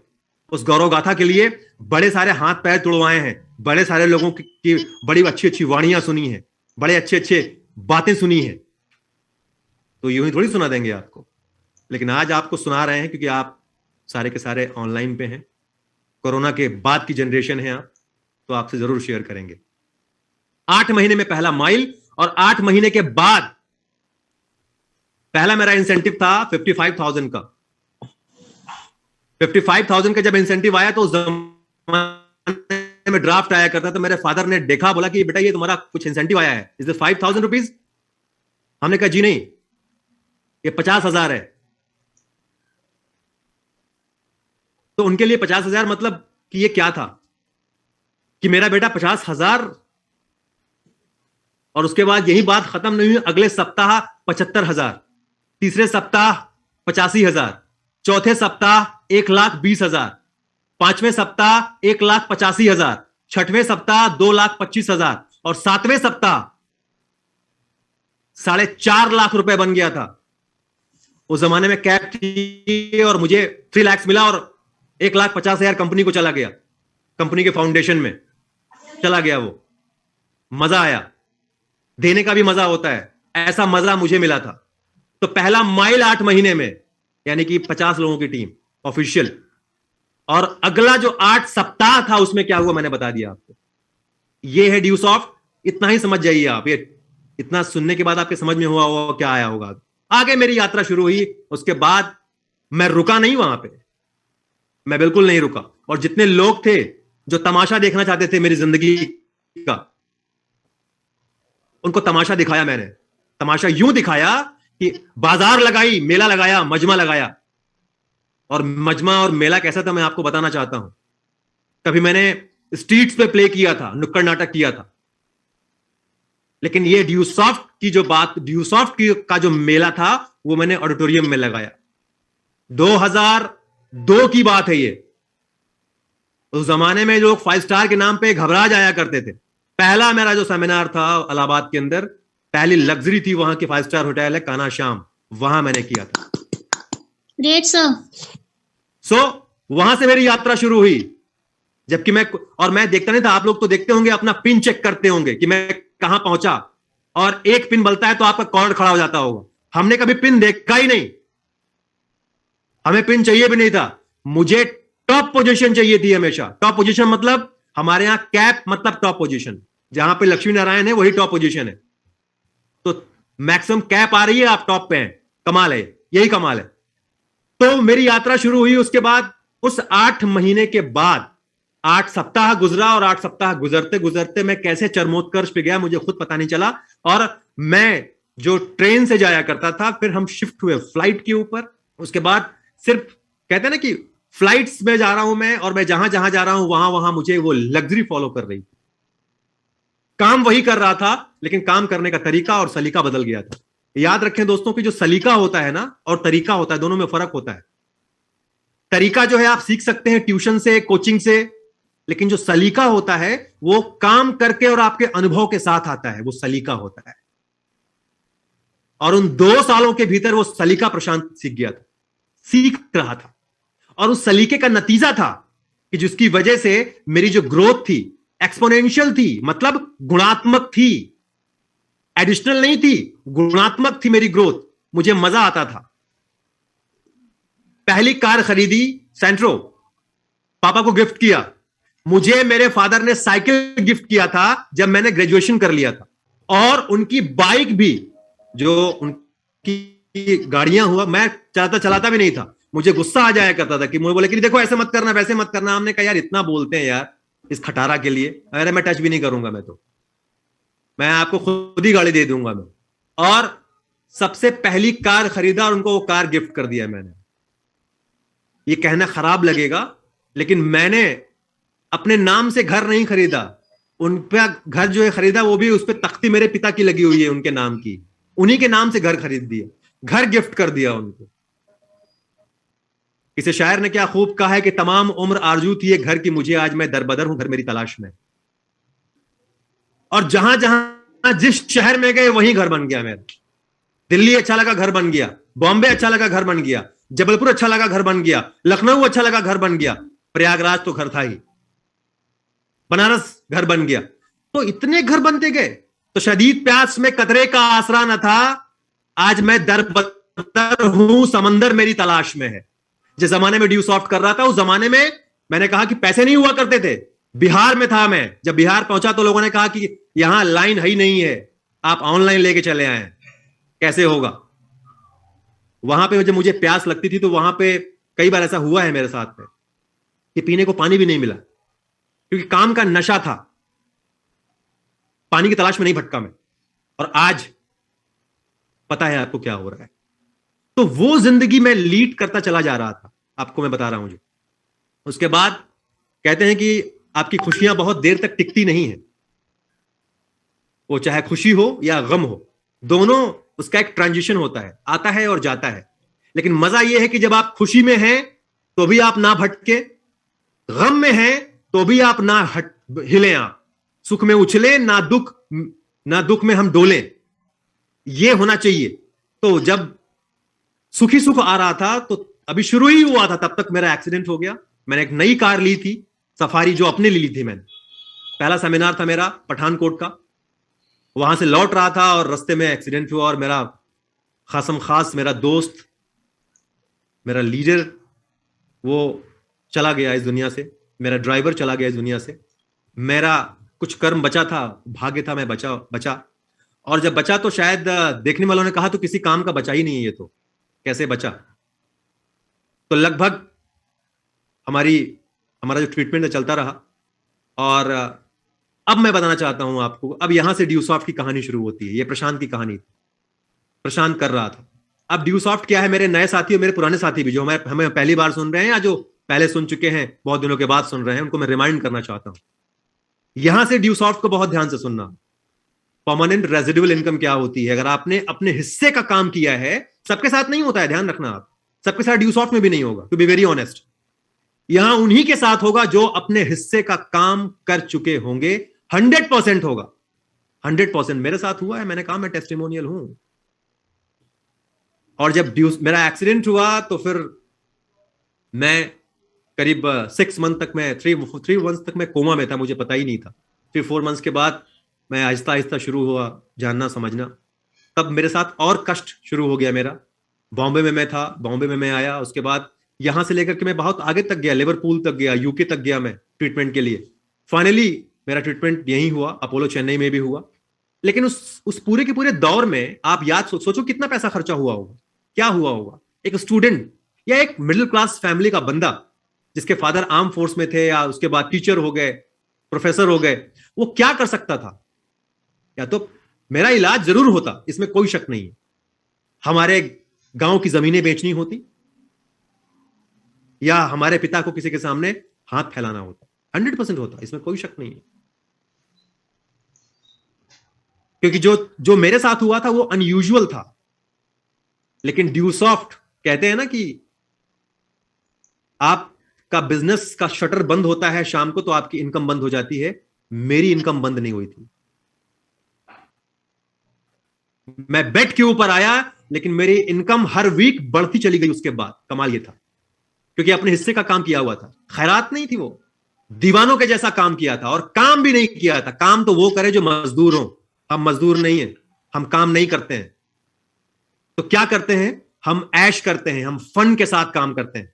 उस गौरव गाथा के लिए बड़े सारे हाथ पैर तुड़वाए हैं, बड़े सारे लोगों की बड़ी अच्छी अच्छी वाणियां सुनी हैं, बड़े अच्छे अच्छे बातें सुनी हैं। तो यूं ही थोड़ी सुना देंगे आपको, लेकिन आज आपको सुना रहे हैं क्योंकि आप सारे के सारे ऑनलाइन पे हैं, कोरोना के बाद की जनरेशन है आप, तो आपसे जरूर शेयर करेंगे। 8 महीने में पहला माइल, और 8 महीने के बाद पहला मेरा इंसेंटिव था 55,000 का। 55,000 का जब इंसेंटिव आया तो उस जमाने में ड्राफ्ट आया करता, तो मेरे फादर ने देखा, बोला कि बेटा ये तुम्हारा कुछ इंसेंटिव आया है, इज 5,000 रुपीज? हमने कहा जी नहीं, ये 50,000 है। तो उनके लिए 50,000 मतलब कि ये क्या था, कि मेरा बेटा 50,000, और उसके बाद यही बात खत्म नहीं हुई, अगले सप्ताह 75,000, तीसरे सप्ताह 85,000, चौथे सप्ताह 1,20,000, पांचवें सप्ताह 1,85,000, छठवें सप्ताह 2,25,000, और सातवें सप्ताह 4.5 लाख रुपए बन गया था। उस जमाने में कैप थी और मुझे 3 लाख मिला, और 1,50,000 कंपनी को चला गया, कंपनी के फाउंडेशन में चला गया। वो मजा आया, देने का भी मजा होता है, ऐसा मजा मुझे मिला था। तो पहला माइल 8 महीने में, यानी कि 50 लोगों की टीम ऑफिशियल, और अगला जो 8 सप्ताह था उसमें क्या हुआ मैंने बता दिया आपको। यह है ड्यूसॉफ्ट, इतना ही समझ जाइए आप। ये इतना सुनने के बाद आपके समझ में हुआ होगा क्या आया होगा। आगे मेरी यात्रा शुरू हुई, उसके बाद मैं रुका नहीं वहां पे, मैं बिल्कुल नहीं रुका। और जितने लोग थे जो तमाशा देखना चाहते थे मेरी जिंदगी का, उनको तमाशा दिखाया मैंने। तमाशा यूं दिखाया कि बाजार लगाई, मेला लगाया, मजमा लगाया। और मजमा और मेला कैसा था मैं आपको बताना चाहता हूं। कभी मैंने स्ट्रीट्स पे प्ले किया था, नुक्कड़ नाटक किया था, लेकिन ये ड्यूसॉफ्ट की जो बात, ड्यूसॉफ्ट का जो मेला था वो मैंने ऑडिटोरियम में लगाया। 2002 की बात है ये। उस जमाने में लोग 5 स्टार के नाम पे घबरा जाया करते थे। पहला मेरा जो सेमिनार था इलाहाबाद के अंदर, पहली लग्जरी थी वहां की 5 स्टार होटल है काना श्याम, वहां मैंने किया था।
Great sir.
सो वहां से मेरी यात्रा शुरू हुई। जबकि मैं देखता नहीं था, आप लोग तो देखते होंगे, अपना पिन चेक करते होंगे कि मैं कहां पहुंचा, और एक पिन बलता है तो आपका कॉर्ड खड़ा हो जाता होगा। हमने कभी पिन देखा ही नहीं, हमें पिन चाहिए भी नहीं था। मुझे टॉप पोजीशन चाहिए थी हमेशा। टॉप पोजीशन मतलब हमारे यहां कैप मतलब टॉप पोजीशन, जहां पे लक्ष्मी नारायण है वही टॉप पोजीशन है। तो मैक्सिमम कैप आ रही है, आप टॉप पे हैं, कमाल है, यही कमाल है। तो मेरी यात्रा शुरू हुई। उसके बाद उस 8 महीने के बाद 8 सप्ताह गुजरा, और 8 सप्ताह गुजरते गुजरते मैं कैसे चरमोत्कर्ष पे गया मुझे खुद पता नहीं चला। और मैं जो ट्रेन से जाया करता था, फिर हम शिफ्ट हुए फ्लाइट के ऊपर। उसके बाद सिर्फ कहते हैं ना कि फ्लाइट्स में जा रहा हूं मैं, और मैं जहां जहां जा रहा हूं वहां वहां मुझे वो लग्जरी फॉलो कर रही थी। काम वही कर रहा था, लेकिन काम करने का तरीका और सलीका बदल गया था। याद रखें दोस्तों कि जो सलीका होता है ना और तरीका होता है, दोनों में फर्क होता है। तरीका जो है आप सीख सकते हैं ट्यूशन से, कोचिंग से, लेकिन जो सलीका होता है वो काम करके और आपके अनुभव के साथ आता है, वो सलीका होता है। और उन 2 सालों के भीतर वो सलीका प्रशांत सीख गया था, सीख रहा था। और उस सलीके का नतीजा था कि जिसकी वजह से मेरी जो ग्रोथ थी एक्सपोनेंशियल थी, मतलब गुणात्मक थी, एडिशनल नहीं थी, गुणात्मक थी मेरी ग्रोथ। मुझे मजा आता था। पहली कार खरीदी सेंट्रो, पापा को गिफ्ट किया। मुझे मेरे फादर ने साइकिल गिफ्ट किया था जब मैंने ग्रेजुएशन कर लिया था। और उनकी बाइक भी, जो उनकी गाड़ियां हुआ, मैं चलाता भी नहीं था। मुझे गुस्सा आ जाया करता था कि मुझे बोले कि देखो ऐसे मत करना, वैसे मत करना। हमने कहा यार इतना बोलते हैं यार इस खटारा के लिए, अरे मैं टच भी नहीं करूंगा, मैं आपको खुद ही गाड़ी दे दूंगा मैं। और सबसे पहली कार खरीदा और उनको वो कार गिफ्ट कर दिया मैंने। ये कहना खराब लगेगा, लेकिन मैंने अपने नाम से घर नहीं खरीदा। उन पे घर जो है खरीदा, वो भी उस पे तख्ती मेरे पिता की लगी हुई है उनके नाम की, उन्हीं के नाम से घर खरीद दिया, घर गिफ्ट कर दिया उनको। किसी शायर ने क्या खूब कहा है कि तमाम उम्र आरजू थी एक घर की, मुझे आज मैं दरबदर हूं घर मेरी तलाश में। और जहां जहां जिस शहर में गए वहीं घर बन गया मेरा। दिल्ली अच्छा लगा घर बन गया, बॉम्बे अच्छा लगा घर बन गया, जबलपुर अच्छा लगा घर बन गया, लखनऊ अच्छा लगा घर बन गया, प्रयागराज तो घर था ही, बनारस घर बन गया। तो इतने घर बनते गए। तो शदीद प्यास में कतरे का आसरा न था, आज मैं दर बदर हूं, समंदर मेरी तलाश में है। जिस जमाने में ड्यू सॉफ्ट कर रहा था, उस जमाने में मैंने कहा कि पैसे नहीं हुआ करते थे। बिहार में था मैं, जब बिहार पहुंचा तो लोगों ने कहा कि यहां लाइन है ही नहीं है, आप ऑनलाइन लेके चले आए, कैसे होगा। वहां पे जब मुझे प्यास लगती थी तो वहां पे कई बार ऐसा हुआ है मेरे साथ में कि पीने को पानी भी नहीं मिला, क्योंकि काम का नशा था, पानी की तलाश में नहीं भटका मैं। और आज पता है आपको क्या हो रहा है। तो वो जिंदगी मैं लीड करता चला जा रहा था, आपको मैं बता रहा हूं जो। उसके बाद कहते हैं कि आपकी खुशियां बहुत देर तक टिकती नहीं है, वो चाहे खुशी हो या गम हो, दोनों उसका एक ट्रांजिशन होता है, आता है और जाता है। लेकिन मजा यह है कि जब आप खुशी में हैं तो भी आप ना भटके, गम में हैं तो भी आप ना हिले, आप सुख में उछले, ना दुख में हम डोलें, ये होना चाहिए। तो जब सुखी सुख आ रहा था तो अभी शुरू ही हुआ था, तब तक मेरा एक्सीडेंट हो गया। मैंने एक नई कार ली थी, सफारी, जो अपने ली थी मैंने। पहला सेमिनार था मेरा पठानकोट का, वहां से लौट रहा था और रास्ते में एक्सीडेंट हुआ और मेरा खासम खास मेरा दोस्त, मेरा लीडर, वो चला गया इस दुनिया से। मेरा ड्राइवर चला गया इस दुनिया से। मेरा कुछ कर्म बचा था, भाग्य था, मैं बचा। और जब बचा तो शायद देखने वालों ने कहा तो किसी काम का बचा ही नहीं है, ये तो कैसे बचा। तो लगभग हमारा जो ट्रीटमेंट है चलता रहा। और अब मैं बताना चाहता हूं आपको, अब यहां से ड्यू सॉफ्ट की कहानी शुरू होती है। ये प्रशांत की कहानी थी, प्रशांत कर रहा था। अब ड्यू सॉफ्ट क्या है, मेरे नए साथी और मेरे पुराने साथी भी जो हमें पहली बार सुन रहे हैं या जो पहले सुन चुके हैं, बहुत दिनों के बाद सुन रहे हैं, उनको मैं रिमाइंड करना चाहता हूं। यहां से ड्यू सॉफ्ट को बहुत ध्यान से सुनना। परमानेंट रेजिडुअल इनकम क्या होती है? अगर आपने अपने हिस्से का काम किया है, सबके साथ नहीं होता है, ध्यान रखना, आप सबके साथ ड्यू सॉफ्ट में भी नहीं होगा, टू बी वेरी ऑनेस्ट। यहां उन्हीं के साथ होगा जो अपने हिस्से का काम कर चुके होंगे। 100% होगा, 100%। मेरे साथ हुआ है, मैंने कहा मैं टेस्टिमोनियल हूं। और जब मेरा एक्सीडेंट हुआ तो फिर मैं करीब 6 मंथ तक, मैं 3 मंथ तक मैं कोमा में था, मुझे पता ही नहीं था। फिर 4 मंथ्स के बाद मैं आहिस्ता आहिस्ता शुरू हुआ जानना समझना। तब मेरे साथ और कष्ट शुरू हो गया मेरा। बॉम्बे में मैं था, बॉम्बे में मैं आया, उसके बाद यहां से लेकर के मैं बहुत आगे तक गया, लिवरपूल तक गया, यूके तक गया मैं ट्रीटमेंट के लिए। फाइनली मेरा ट्रीटमेंट यहीं हुआ, अपोलो चेन्नई में भी हुआ। लेकिन उस पूरे के पूरे दौर में आप याद सोचो कितना पैसा खर्चा हुआ होगा, क्या हुआ होगा। एक स्टूडेंट या एक मिडिल क्लास फैमिली का बंदा जिसके फादर आर्म फोर्स में थे या उसके बाद टीचर हो गए, प्रोफेसर हो गए, वो क्या कर सकता था? या तो मेरा इलाज जरूर होता, इसमें कोई शक नहीं है। हमारे गांव की जमीनें बेचनी होती या हमारे पिता को किसी के सामने हाथ फैलाना होता, 100% होता, इसमें कोई शक नहीं है। क्योंकि जो मेरे साथ हुआ था वो अनयूजुअल था। लेकिन ड्यू सॉफ्ट कहते हैं ना कि आपका बिजनेस का शटर बंद होता है शाम को तो आपकी इनकम बंद हो जाती है। मेरी इनकम बंद नहीं हुई थी। मैं बेड के ऊपर आया लेकिन मेरी इनकम हर वीक बढ़ती चली गई। उसके बाद कमाल ये था, क्योंकि अपने हिस्से का काम किया हुआ था। खैरात नहीं थी, वो दीवानों के जैसा काम किया था। और काम भी नहीं किया था, काम तो वो करे जो मजदूर हो। हम मजदूर नहीं है, हम काम नहीं करते हैं। तो क्या करते हैं? हम ऐश करते हैं, हम फन के साथ काम करते हैं।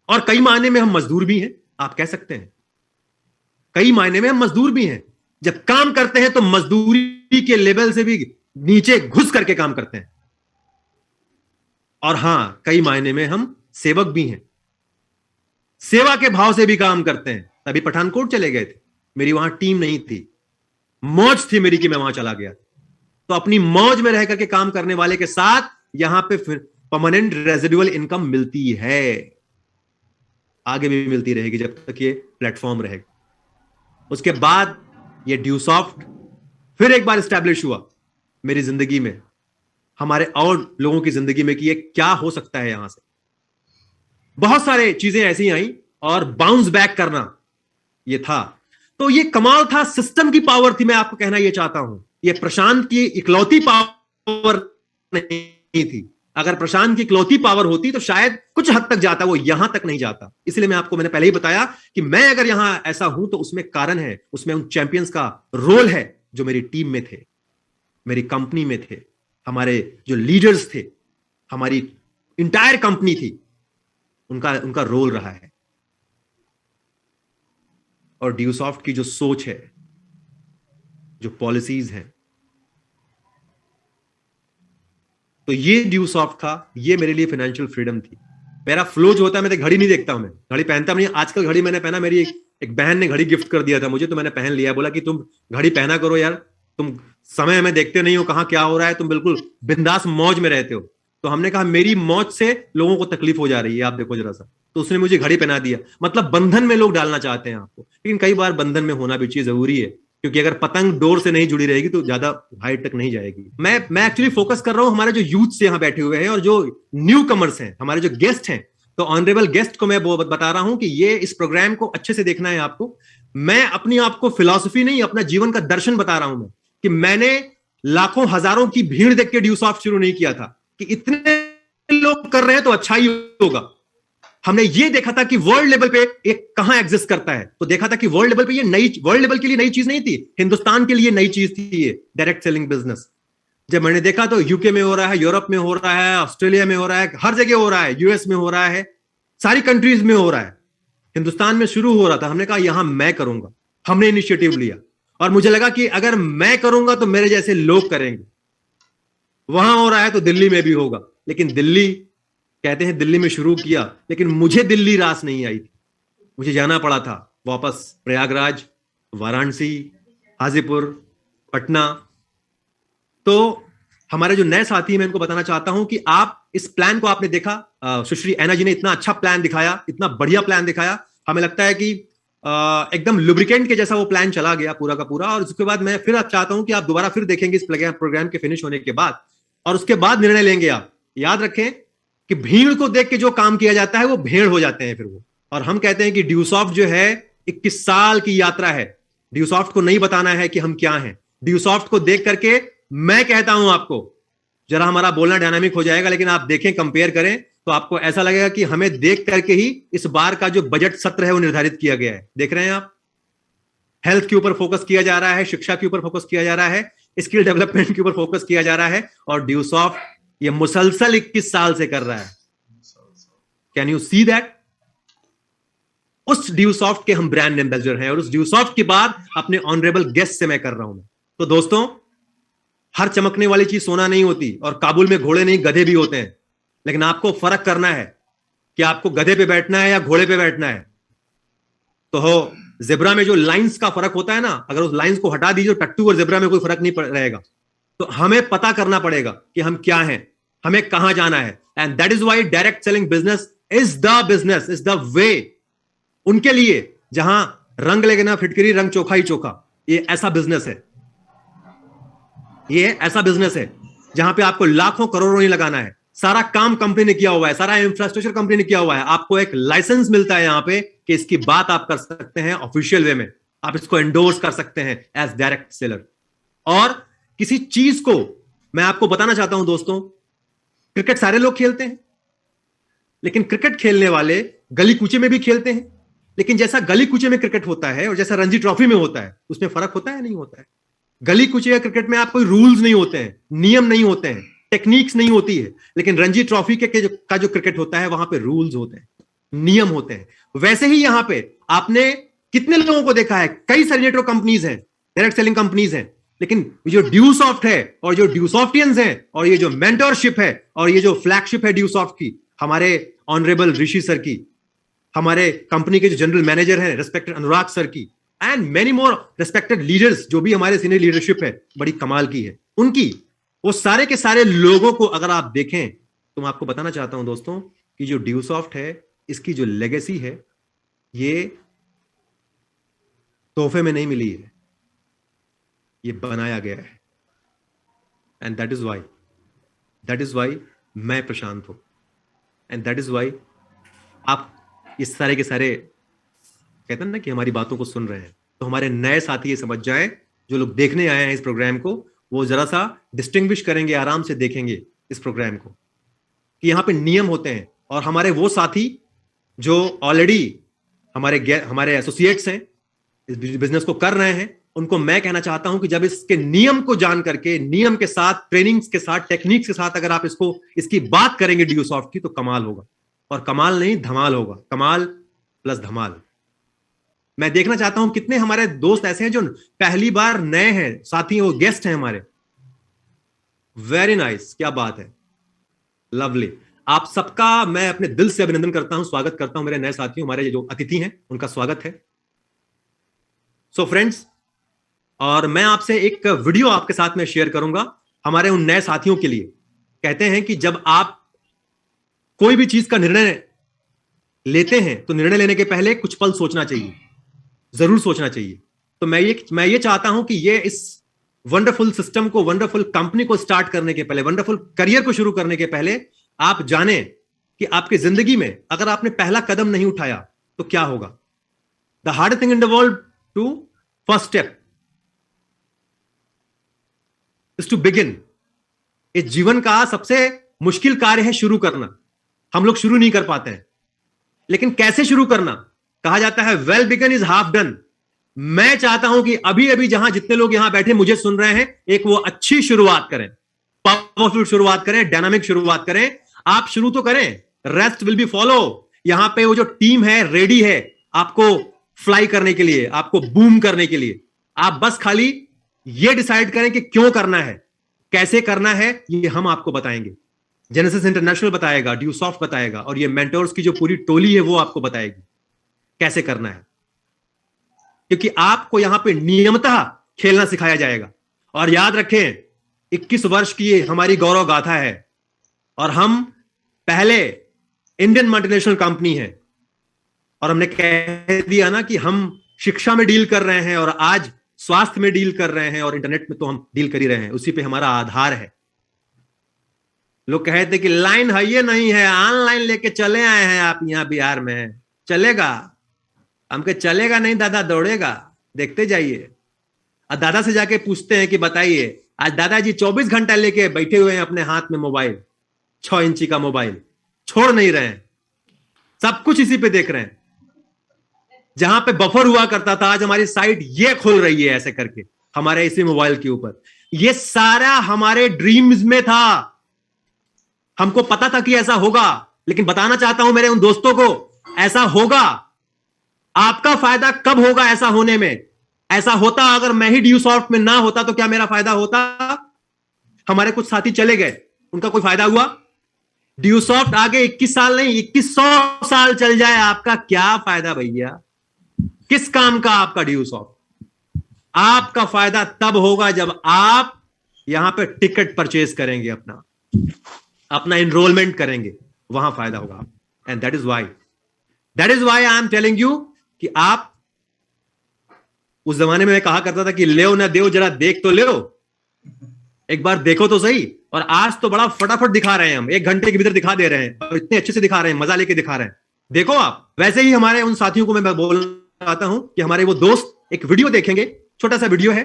और कई मायने में हम मजदूर भी हैं, आप कह सकते हैं। कई मायने में हम मजदूर भी हैं। जब काम करते हैं तो मजदूरी के लेवल से भी नीचे घुस करके काम करते हैं। और हां, कई मायने में हम सेवक भी हैं, सेवा के भाव से भी काम करते हैं। तभी पठानकोट चले गए थे, मेरी वहां टीम नहीं थी, मौज थी मेरी कि मैं वहां चला गया। तो अपनी मौज में रह करके काम करने वाले के साथ यहां पे फिर परमानेंट रेजिडुअल इनकम मिलती है, आगे भी मिलती रहेगी जब तक ये प्लेटफॉर्म रहेगा। उसके बाद ये ड्यू सॉफ्ट फिर एक बार स्टैब्लिश हुआ मेरी जिंदगी में, हमारे और लोगों की जिंदगी में कि ये क्या हो सकता है। यहां से बहुत सारे चीजें ऐसी आई और बाउंस बैक करना ये था। तो ये कमाल था, सिस्टम की पावर थी। मैं आपको कहना ये चाहता हूं, ये प्रशांत की इकलौती पावर नहीं थी। अगर प्रशांत की इकलौती पावर होती तो शायद कुछ हद तक जाता, वो यहां तक नहीं जाता। इसलिए मैंने पहले ही बताया कि मैं अगर यहां ऐसा हूं तो उसमें कारण है, उसमें उन चैंपियंस का रोल है जो मेरी टीम में थे, मेरी कंपनी में थे, हमारे जो लीडर्स थे, हमारी इंटायर कंपनी थी, उनका रोल रहा है। और ड्यूसॉफ्ट की जो सोच है, जो पॉलिसीज हैं, तो ये ड्यूसॉफ्ट था, ये मेरे लिए फाइनेंशियल फ्रीडम थी। मेरा फ्लो जो होता है, मैं तो घड़ी नहीं देखता हूं, मैं घड़ी पहनता नहीं। आजकल घड़ी मैंने पहना, मेरी एक बहन ने घड़ी गिफ्ट कर दिया था मुझे, तो मैंने पहन लिया। बोला कि तुम घड़ी पहना करो यार, तुम समय में देखते नहीं हो कहां क्या हो रहा है, तुम बिल्कुल बिंदास मौज में रहते हो। तो हमने कहा मेरी मौज से लोगों को तकलीफ हो जा रही है, आप देखो जरा सा। तो उसने मुझे घड़ी पहना दिया। मतलब बंधन में लोग डालना चाहते हैं आपको, लेकिन कई बार बंधन में होना भी चीज जरूरी है, क्योंकि अगर पतंग डोर से नहीं जुड़ी रहेगी तो ज्यादा हाइट तक नहीं जाएगी। मैं एक्चुअली फोकस कर रहा हूं हमारे जो यूथ यहाँ बैठे हुए हैं और जो न्यू कमर्स हैं, हमारे जो गेस्ट हैं। तो ऑनरेबल गेस्ट को मैं वो बता रहा हूं कि ये इस प्रोग्राम को अच्छे से देखना है आपको। मैं अपनी आपको फिलॉसफी नहीं, अपना जीवन का दर्शन बता रहा हूं मैं, कि मैंने लाखों हजारों की भीड़ देख के ड्यूसॉफ्ट शुरू नहीं किया था कि इतने लोग कर रहे हैं तो अच्छा ही होगा। हमने ये देखा था कि वर्ल्ड लेवल पे एक कहां एग्जिस्ट करता है, तो देखा था कि वर्ल्ड लेवल पे ये नई, वर्ल्ड लेवल के लिए नई चीज नहीं थी, हिंदुस्तान के लिए नई चीज थी ये डायरेक्ट सेलिंग बिजनेस। जब मैंने देखा तो यूके में हो रहा है, यूरोप में हो रहा है, ऑस्ट्रेलिया में हो रहा है, हर जगह हो रहा है, यूएस में हो रहा है, सारी कंट्रीज में हो रहा है। हिंदुस्तान में शुरू हो रहा था, हमने कहा यहां मैं करूंगा। हमने इनिशिएटिव लिया और मुझे लगा कि अगर मैं करूंगा तो मेरे जैसे लोग करेंगे। वहां हो रहा है तो दिल्ली में भी होगा। लेकिन दिल्ली, कहते हैं दिल्ली में शुरू किया, लेकिन मुझे दिल्ली रास नहीं आई थी। मुझे जाना पड़ा था वापस प्रयागराज, वाराणसी, हाजीपुर, पटना। तो हमारे जो नए साथी हैं, मैं इनको बताना चाहता हूं कि आप इस प्लान को आपने देखा, सुश्री ऐना जी ने इतना अच्छा प्लान दिखाया, इतना बढ़िया प्लान दिखाया। हमें लगता है कि एकदम लुब्रिकेंट के जैसा वो प्लान चला गया पूरा का पूरा। और उसके बाद मैं फिर अब चाहता हूं कि आप दोबारा फिर देखेंगे इस प्रोग्राम के फिनिश होने के बाद, और उसके बाद निर्णय लेंगे। आप याद रखें कि भीड़ को देख के जो काम किया जाता है वो भेड़ हो जाते हैं फिर वो। और हम कहते हैं कि ड्यूसॉफ्ट जो है 21 साल की यात्रा है। ड्यूसॉफ्ट को नहीं बताना है कि हम क्या हैं। ड्यूसॉफ्ट को देख करके मैं कहता हूं आपको, जरा हमारा बोलना डायनामिक हो जाएगा, लेकिन आप देखें, कंपेयर करें, तो आपको ऐसा लगेगा कि हमें देख करके ही इस बार का जो बजट सत्र है वो निर्धारित किया गया है। देख रहे हैं आप, हेल्थ के ऊपर फोकस किया जा रहा है, शिक्षा के ऊपर फोकस किया जा रहा है, स्किल डेवलपमेंट के ऊपर फोकस किया जा रहा है। और ड्यूसॉफ्ट ये मुसलसल 21 साल से कर रहा है। Can you see that? उस ड्यूसॉफ्ट के हम ब्रांड एम्बेसडर हैं, और उस ड्यूसॉफ्ट की बात अपने ऑनरेबल गेस्ट से मैं कर रहा हूं। तो दोस्तों, हर चमकने वाली चीज सोना नहीं होती, और काबुल में घोड़े नहीं गधे भी होते हैं। लेकिन आपको फर्क करना है कि आपको गधे पे बैठना है या घोड़े पे बैठना है। तो हो जेब्रा में जो लाइंस का फर्क होता है ना, अगर उस लाइंस को हटा दीजिए तो टट्टू और जेब्रा में कोई फर्क नहीं रहेगा। तो हमें पता करना पड़ेगा कि हम क्या हैं, हमें कहां जाना है। And that is why direct selling business is the way उनके लिए, जहां रंग लेगे ना फिटकरी, रंग चोखा ही चोखा। ये ऐसा बिजनेस है, ये ऐसा बिजनेस है जहां पे आपको लाखों करोड़ों नहीं लगाना है। सारा काम कंपनी ने किया हुआ है, सारा इंफ्रास्ट्रक्चर कंपनी ने किया हुआ है। आपको एक लाइसेंस मिलता है यहां पे कि इसकी बात आप कर सकते हैं ऑफिशियल वे में, आप इसको एंडोर्स कर सकते हैं एज डायरेक्ट सेलर। और किसी चीज को मैं आपको बताना चाहता हूं दोस्तों, क्रिकेट सारे लोग खेलते हैं, लेकिन क्रिकेट खेलने वाले गली कूचे में भी खेलते हैं। लेकिन जैसा गली कूचे में क्रिकेट होता है और जैसा रणजी ट्रॉफी में होता है, उसमें फर्क होता है नहीं होता है? गली कूचे या क्रिकेट में आप कोई रूल्स नहीं होते हैं, नियम नहीं होते हैं, टेक्निक्स नहीं होती है। लेकिन रणजी ट्रॉफी का जो क्रिकेट होता है, वहां पे रूल्स होते हैं, नियम होते हैं। वैसे ही यहां पे आपने कितने लोगों को देखा है, कई सारी नेटवर्क कंपनीज हैं, डायरेक्ट सेलिंग कंपनीज हैं, लेकिन जो ड्यूसॉफ्ट है और जो ड्यूसॉफ्टियंस हैं और ये जो मेंटरशिप है और ये जो फ्लैगशिप है ड्यूसॉफ्ट की, हमारे ऑनरेबल ऋषि सर की, हमारे कंपनी के जो जनरल मैनेजर हैं रिस्पेक्टेड अनुराग सर की, and many more respected leaders, जो भी हमारे सीनियर लीडरशिप है बड़ी कमाल की है उनकी, वो सारे के सारे लोगों को अगर आप देखें तो मैं आपको बताना चाहता हूं दोस्तों कि जो ड्यूसॉफ्ट है, इसकी जो लेगेसी है, ये तोहफे में नहीं मिली है, ये बनाया गया है। एंड दैट इज वाई मैं प्रशांत हूं, एंड दैट इज वाई आप इस सारे के सारे कहते हैं ना कि हमारी बातों को सुन रहे हैं। तो हमारे नए साथी ये समझ जाएं, जो लोग देखने आए हैं इस प्रोग्राम को, वो जरा सा डिस्टिंग्विश करेंगे, आराम से देखेंगे इस प्रोग्राम को कि यहां पे नियम होते हैं। और हमारे वो साथी जो ऑलरेडी हमारे एसोसिएट्स हैं, इस बिजनेस को कर रहे हैं, उनको मैं कहना चाहता हूं कि जब इसके नियम को जान करके, नियम के साथ, ट्रेनिंग्स के साथ, टेक्निक्स के साथ अगर आप इसकी बात करेंगे DuSoft की, तो कमाल होगा। और कमाल नहीं, धमाल होगा। कमाल प्लस धमाल। मैं देखना चाहता हूं कितने हमारे दोस्त ऐसे हैं जो पहली बार नए हैं, साथी वो गेस्ट हैं हमारे। वेरी नाइस, क्या बात है, लवली। आप सबका मैं अपने दिल से अभिनंदन करता हूं, स्वागत करता हूं मेरे नए साथियों, हमारे जो अतिथि हैं उनका स्वागत है। सो फ्रेंड्स, और मैं आपसे एक वीडियो आपके साथ में शेयर करूंगा हमारे उन नए साथियों के लिए। कहते हैं कि जब आप कोई भी चीज का निर्णय लेते हैं तो निर्णय लेने के पहले कुछ पल सोचना चाहिए, जरूर सोचना चाहिए। तो मैं ये चाहता हूं कि ये इस वंडरफुल सिस्टम को, वंडरफुल कंपनी को स्टार्ट करने के पहले, वंडरफुल करियर को शुरू करने के पहले आप जाने कि आपकी जिंदगी में अगर आपने पहला कदम नहीं उठाया तो क्या होगा। The hard thing in the world to first step is to begin. इस जीवन का सबसे मुश्किल कार्य है शुरू करना। हम लोग शुरू नहीं कर पाते हैं, लेकिन कैसे शुरू करना। कहा जाता है well begun is half done. मैं चाहता हूं कि अभी अभी जहां जितने लोग यहां बैठे मुझे सुन रहे हैं, एक वो अच्छी शुरुआत करें, पावरफुल शुरुआत करें, डायनामिक शुरुआत करें। आप शुरू तो करें, रेस्ट विल बी फॉलो। यहां पे वो जो टीम है रेडी है आपको फ्लाई करने के लिए, आपको बूम करने के लिए। आप बस खाली ये डिसाइड करें कि क्यों करना है, कैसे करना है, ये हम आपको बताएंगे। जेनेसिस इंटरनेशनल बताएगा, DuSoft बताएगा, और ये मेंटोर्स की जो पूरी टोली है वो आपको बताएगी कैसे करना है। क्योंकि आपको यहां पे नियमतः खेलना सिखाया जाएगा। और याद रखें, 21 वर्ष की हमारी गौरव गाथा है और हम पहले इंडियन मल्टीनेशनल कंपनी है। और हमने कह दिया ना कि हम शिक्षा में डील कर रहे हैं और आज स्वास्थ्य में डील कर रहे हैं और इंटरनेट में तो हम डील कर ही रहे हैं, उसी पे हमारा आधार है। लोग कहते कि लाइन है ये नहीं है, ऑनलाइन लेके चले आए हैं आप यहां बिहार में, चलेगा? हमके चलेगा नहीं दादा, दौड़ेगा, देखते जाइए। और दादा से जाके पूछते हैं कि बताइए, आज दादाजी 24 घंटा लेके बैठे हुए हैं अपने हाथ में मोबाइल, 6 इंची का मोबाइल, छोड़ नहीं रहे हैं, सब कुछ इसी पे देख रहे हैं। जहां पे बफर हुआ करता था, आज हमारी साइट ये खुल रही है ऐसे करके हमारे इसी मोबाइल के ऊपर। ये सारा हमारे ड्रीम्स में था, हमको पता था कि ऐसा होगा। लेकिन बताना चाहता हूं मेरे उन दोस्तों को, ऐसा होगा। आपका फायदा कब होगा ऐसा होने में? ऐसा होता अगर मैं ही DuSoft में ना होता तो क्या मेरा फायदा होता? हमारे कुछ साथी चले गए, उनका कोई फायदा हुआ? DuSoft आगे 21 साल नहीं 2100 साल चल जाए, आपका क्या फायदा भैया? किस काम का आपका DuSoft? आपका फायदा तब होगा जब आप यहां पे टिकट परचेज करेंगे, अपना एनरोलमेंट करेंगे, वहां फायदा होगा। And that is why I am telling you कि आप, उस जमाने में मैं कहा करता था कि ले ना देव, जरा देख तो ले, एक बार देखो तो सही। और आज तो बड़ा फटाफट दिखा रहे हैं, हम 1 घंटे के भीतर दिखा दे रहे हैं और इतने अच्छे से दिखा रहे हैं, मजा लेके दिखा रहे हैं। देखो आप, वैसे ही हमारे उन साथियों को मैं बोलना चाहता हूं कि हमारे वो दोस्त एक वीडियो देखेंगे, छोटा सा वीडियो है।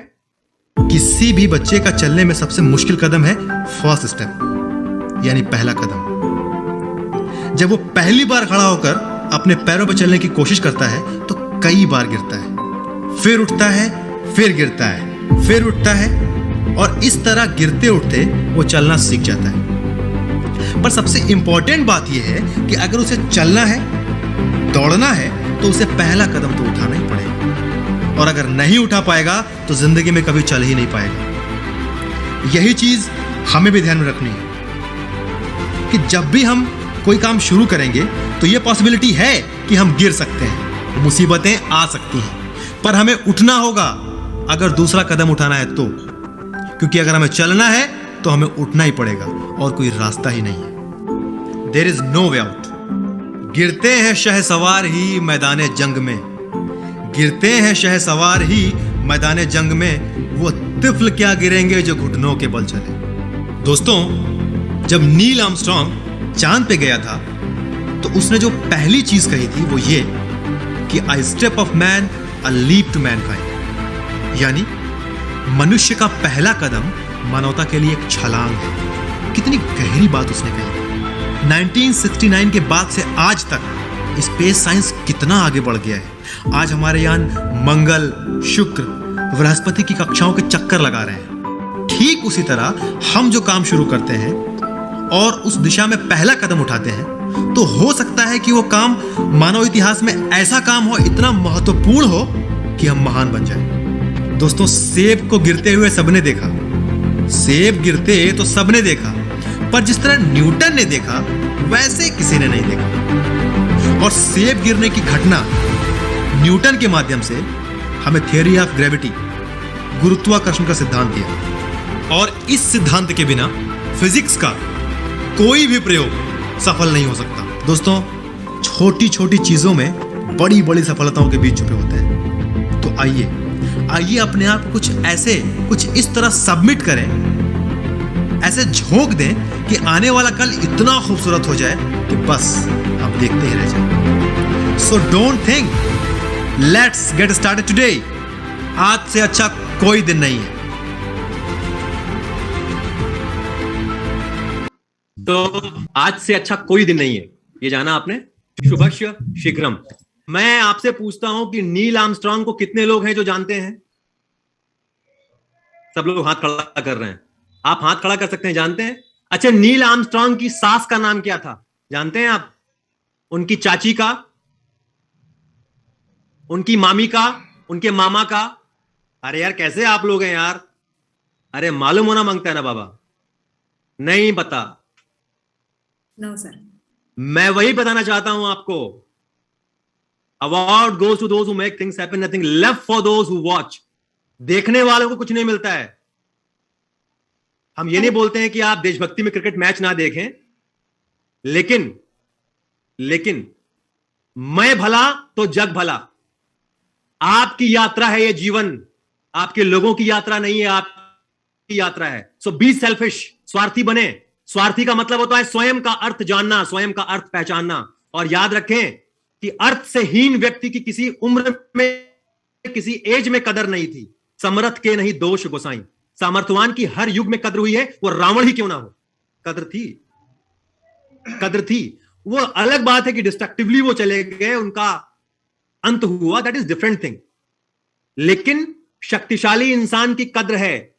किसी भी बच्चे का चलने में सबसे मुश्किल कदम है फर्स्ट स्टेप, यानी पहला कदम। जब वो पहली बार खड़ा होकर अपने पैरों पर चलने की कोशिश करता है तो कई बार गिरता है, फिर उठता है, फिर गिरता है, फिर उठता है, और इस तरह गिरते उठते वो चलना सीख जाता है। पर सबसे इंपॉर्टेंट बात यह है कि अगर उसे चलना है, दौड़ना है, तो उसे पहला कदम तो उठाना ही पड़ेगा। और अगर नहीं उठा पाएगा तो जिंदगी में कभी चल ही नहीं पाएगा। यही चीज हमें भी ध्यान में रखनी है कि जब भी हम कोई काम शुरू करेंगे तो यह पॉसिबिलिटी है कि हम गिर सकते हैं, मुसीबतें आ सकती हैं, पर हमें उठना होगा अगर दूसरा कदम उठाना है तो। क्योंकि अगर हमें चलना है तो हमें उठना ही पड़ेगा और कोई रास्ता ही नहीं है। There is no way out. गिरते हैं शहसवार ही मैदाने जंग में, गिरते हैं शहसवार ही मैदाने जंग में, वो तिफल क्या गिरेंगे जो घुटनों के बल चले। दोस्तों, जब नील आर्मस्ट्रांग चांद पे गया था तो उसने जो पहली चीज कही थी वो ये कि I step of man a leap to mankind, यानी मनुष्य का पहला कदम मानवता के लिए एक छलांग है। कितनी गहरी बात उसने कही। 1969 के बाद से आज तक स्पेस साइंस कितना आगे बढ़ गया है। आज हमारे यान मंगल, शुक्र बृहस्पति की कक्षाओं के चक्कर लगा रहे हैं। ठीक उसी तरह हम जो काम शुरू करते हैं और उस दिशा में पहला कदम उठाते हैं, तो हो सकता है कि वो काम मानव इतिहास में ऐसा काम हो, इतना महत्वपूर्ण हो कि हम महान बन जाएं। दोस्तों, सेब को गिरते हुए सबने देखा, सेब गिरते तो सबने देखा, पर जिस तरह न्यूटन ने देखा वैसे किसी ने नहीं देखा। और सेब गिरने की घटना न्यूटन के माध्यम से हमें थियरी ऑफ ग्रेविटी, गुरुत्वाकर्षण का सिद्धांत दिया। और इस सिद्धांत के बिना फिजिक्स का कोई भी प्रयोग सफल नहीं हो सकता। दोस्तों, छोटी छोटी चीजों में बड़ी बड़ी सफलताओं के बीच छुपे होते हैं। तो आइए अपने आप कुछ इस तरह सबमिट करें, ऐसे झोंक दें कि आने वाला कल इतना खूबसूरत हो जाए कि बस हम देखते ही रह जाएं। So don't think, let's get started today. आज से अच्छा कोई दिन नहीं है।
तो आज से अच्छा कोई दिन नहीं है, ये जाना आपने। शुभस्य शीघ्रम। मैं आपसे पूछता हूं कि नील आर्मस्ट्रांग को कितने लोग हैं जो जानते हैं? सब लोग हाथ खड़ा कर रहे हैं। आप हाथ खड़ा कर सकते हैं, जानते हैं? अच्छा, नील आर्मस्ट्रांग की सास का नाम क्या था, जानते हैं आप? उनकी चाची का, उनकी मामी का, उनके मामा का? अरे यार, कैसे आप लोग हैं यार? अरे मालूम होना मांगता है ना बाबा। नहीं पता?
No sir.
मैं वही बताना चाहता हूं आपको। Award goes to those who make things happen, nothing left for those who watch. देखने वालों को कुछ नहीं मिलता है। हम ये नहीं बोलते हैं कि आप देशभक्ति में क्रिकेट मैच ना देखें, लेकिन मैं भला तो जग भला। आपकी यात्रा है ये जीवन, आपके लोगों की यात्रा नहीं है, आपकी यात्रा है। सो बी सेल्फिश, स्वार्थी बने। स्वार्थी का मतलब होता है स्वयं का अर्थ जानना, स्वयं का अर्थ पहचानना। और याद रखें कि अर्थ से हीन व्यक्ति की किसी उम्र में, किसी एज में कदर नहीं थी। समर्थ के नहीं दोष गोसाई। सामर्थ्यवान की हर युग में कद्र हुई है, वो रावण ही क्यों ना हो। कद्र थी। वो अलग बात है कि डिस्ट्रक्टिवली वो चले गए, उनका अंत हुआ, दैट इज डिफरेंट थिंग। लेकिन शक्तिशाली इंसान की कद्र है।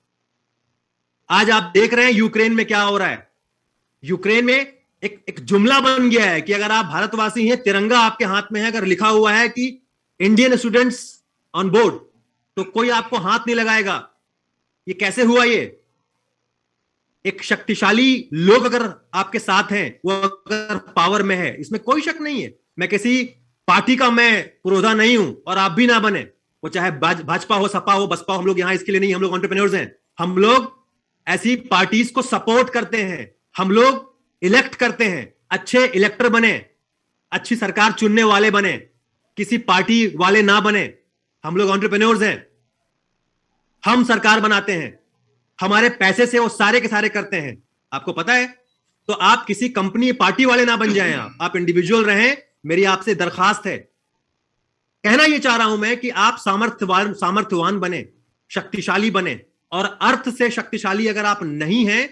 आज आप देख रहे हैं यूक्रेन में क्या हो रहा है। यूक्रेन में एक जुमला बन गया है कि अगर आप भारतवासी हैं, तिरंगा आपके हाथ में है, अगर लिखा हुआ है कि इंडियन स्टूडेंट्स ऑन बोर्ड, तो कोई आपको हाथ नहीं लगाएगा। ये कैसे हुआ? ये एक शक्तिशाली लोग अगर आपके साथ हैं, वो अगर पावर में है, इसमें कोई शक नहीं है। मैं किसी पार्टी का मैं पुरोधा नहीं हूं, और आप भी ना बने। वो चाहे भाजपा हो, सपा हो, बसपा हो, हम लोग यहां इसके लिए नहीं, हम लोग एंटरप्रेन्योर्स हैं। हम लोग ऐसी पार्टीज को सपोर्ट करते हैं, हम लोग इलेक्ट करते हैं। अच्छे इलेक्टर बने, अच्छी सरकार चुनने वाले बने, किसी पार्टी वाले ना बने। हम लोग एंटरप्रेन्योर्स हैं, हम सरकार बनाते हैं, हमारे पैसे से वो सारे के सारे करते हैं। आपको पता है? तो आप किसी कंपनी पार्टी वाले ना बन जाएं, आप इंडिविजुअल रहें। मेरी आपसे दरखास्त है। कहना यह चाह रहा हूं मैं कि आप सामर्थ्यवान बने, शक्तिशाली बने। और अर्थ से शक्तिशाली अगर आप नहीं हैं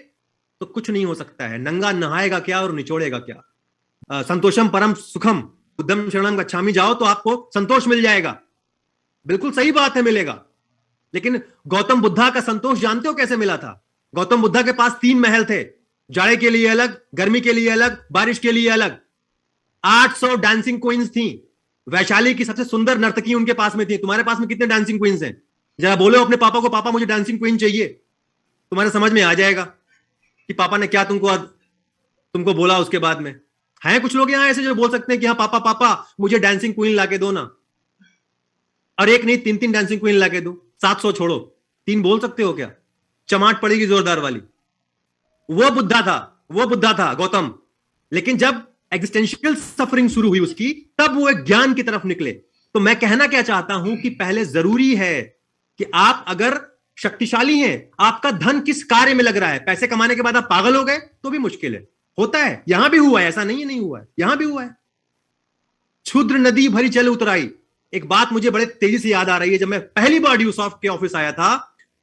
तो कुछ नहीं हो सकता है। नंगा नहाएगा क्या और निचोड़ेगा क्या? संतोषम परम सुखम बुद्धम शरणम गच्छामि जाओ तो आपको संतोष मिल जाएगा। बिल्कुल सही बात है, मिलेगा। लेकिन गौतम बुद्धा का संतोष जानते हो कैसे मिला था? गौतम बुद्धा के पास 3 महल थे, जाड़े के लिए अलग, गर्मी के लिए अलग, बारिश के लिए अलग। 800 डांसिंग क्वींस थी। वैशाली की सबसे सुंदर नर्तकी उनके पास में थी। तुम्हारे पास में कितने डांसिंग क्वींस हैं? जरा बोलो अपने पापा को, पापा मुझे डांसिंग क्वीन चाहिए। तुम्हारे समझ में आ जाएगा कि पापा ने क्या तुमको बोला उसके बाद में। हैं कुछ लोग यहां ऐसे जो बोल सकते हैं कि हाँ पापा मुझे डांसिंग क्वीन लाके दो ना। और एक नहीं, 3 डांसिंग क्वीन लाके दो। 700 छोड़ो, 3 बोल सकते हो क्या? चमाट पड़ेगी जोरदार वाली। वो बुद्धा था गौतम। लेकिन जब एग्जिस्टेंशियल सफरिंग शुरू हुई उसकी, तब वो एक ज्ञान की तरफ निकले। तो मैं कहना क्या चाहता हूं कि पहले जरूरी है कि आप अगर शक्तिशाली हैं, आपका धन किस कार्य में लग रहा है। पैसे कमाने के बाद आप पागल हो गए तो भी मुश्किल है। होता है, यहां भी हुआ है, ऐसा नहीं हुआ है, यहां भी हुआ है। क्षुद्र नदी भरी चल उतराई। एक बात मुझे बड़े तेजी से याद आ रही है। जब मैं पहली बार ड्यूसॉफ्ट के ऑफिस आया था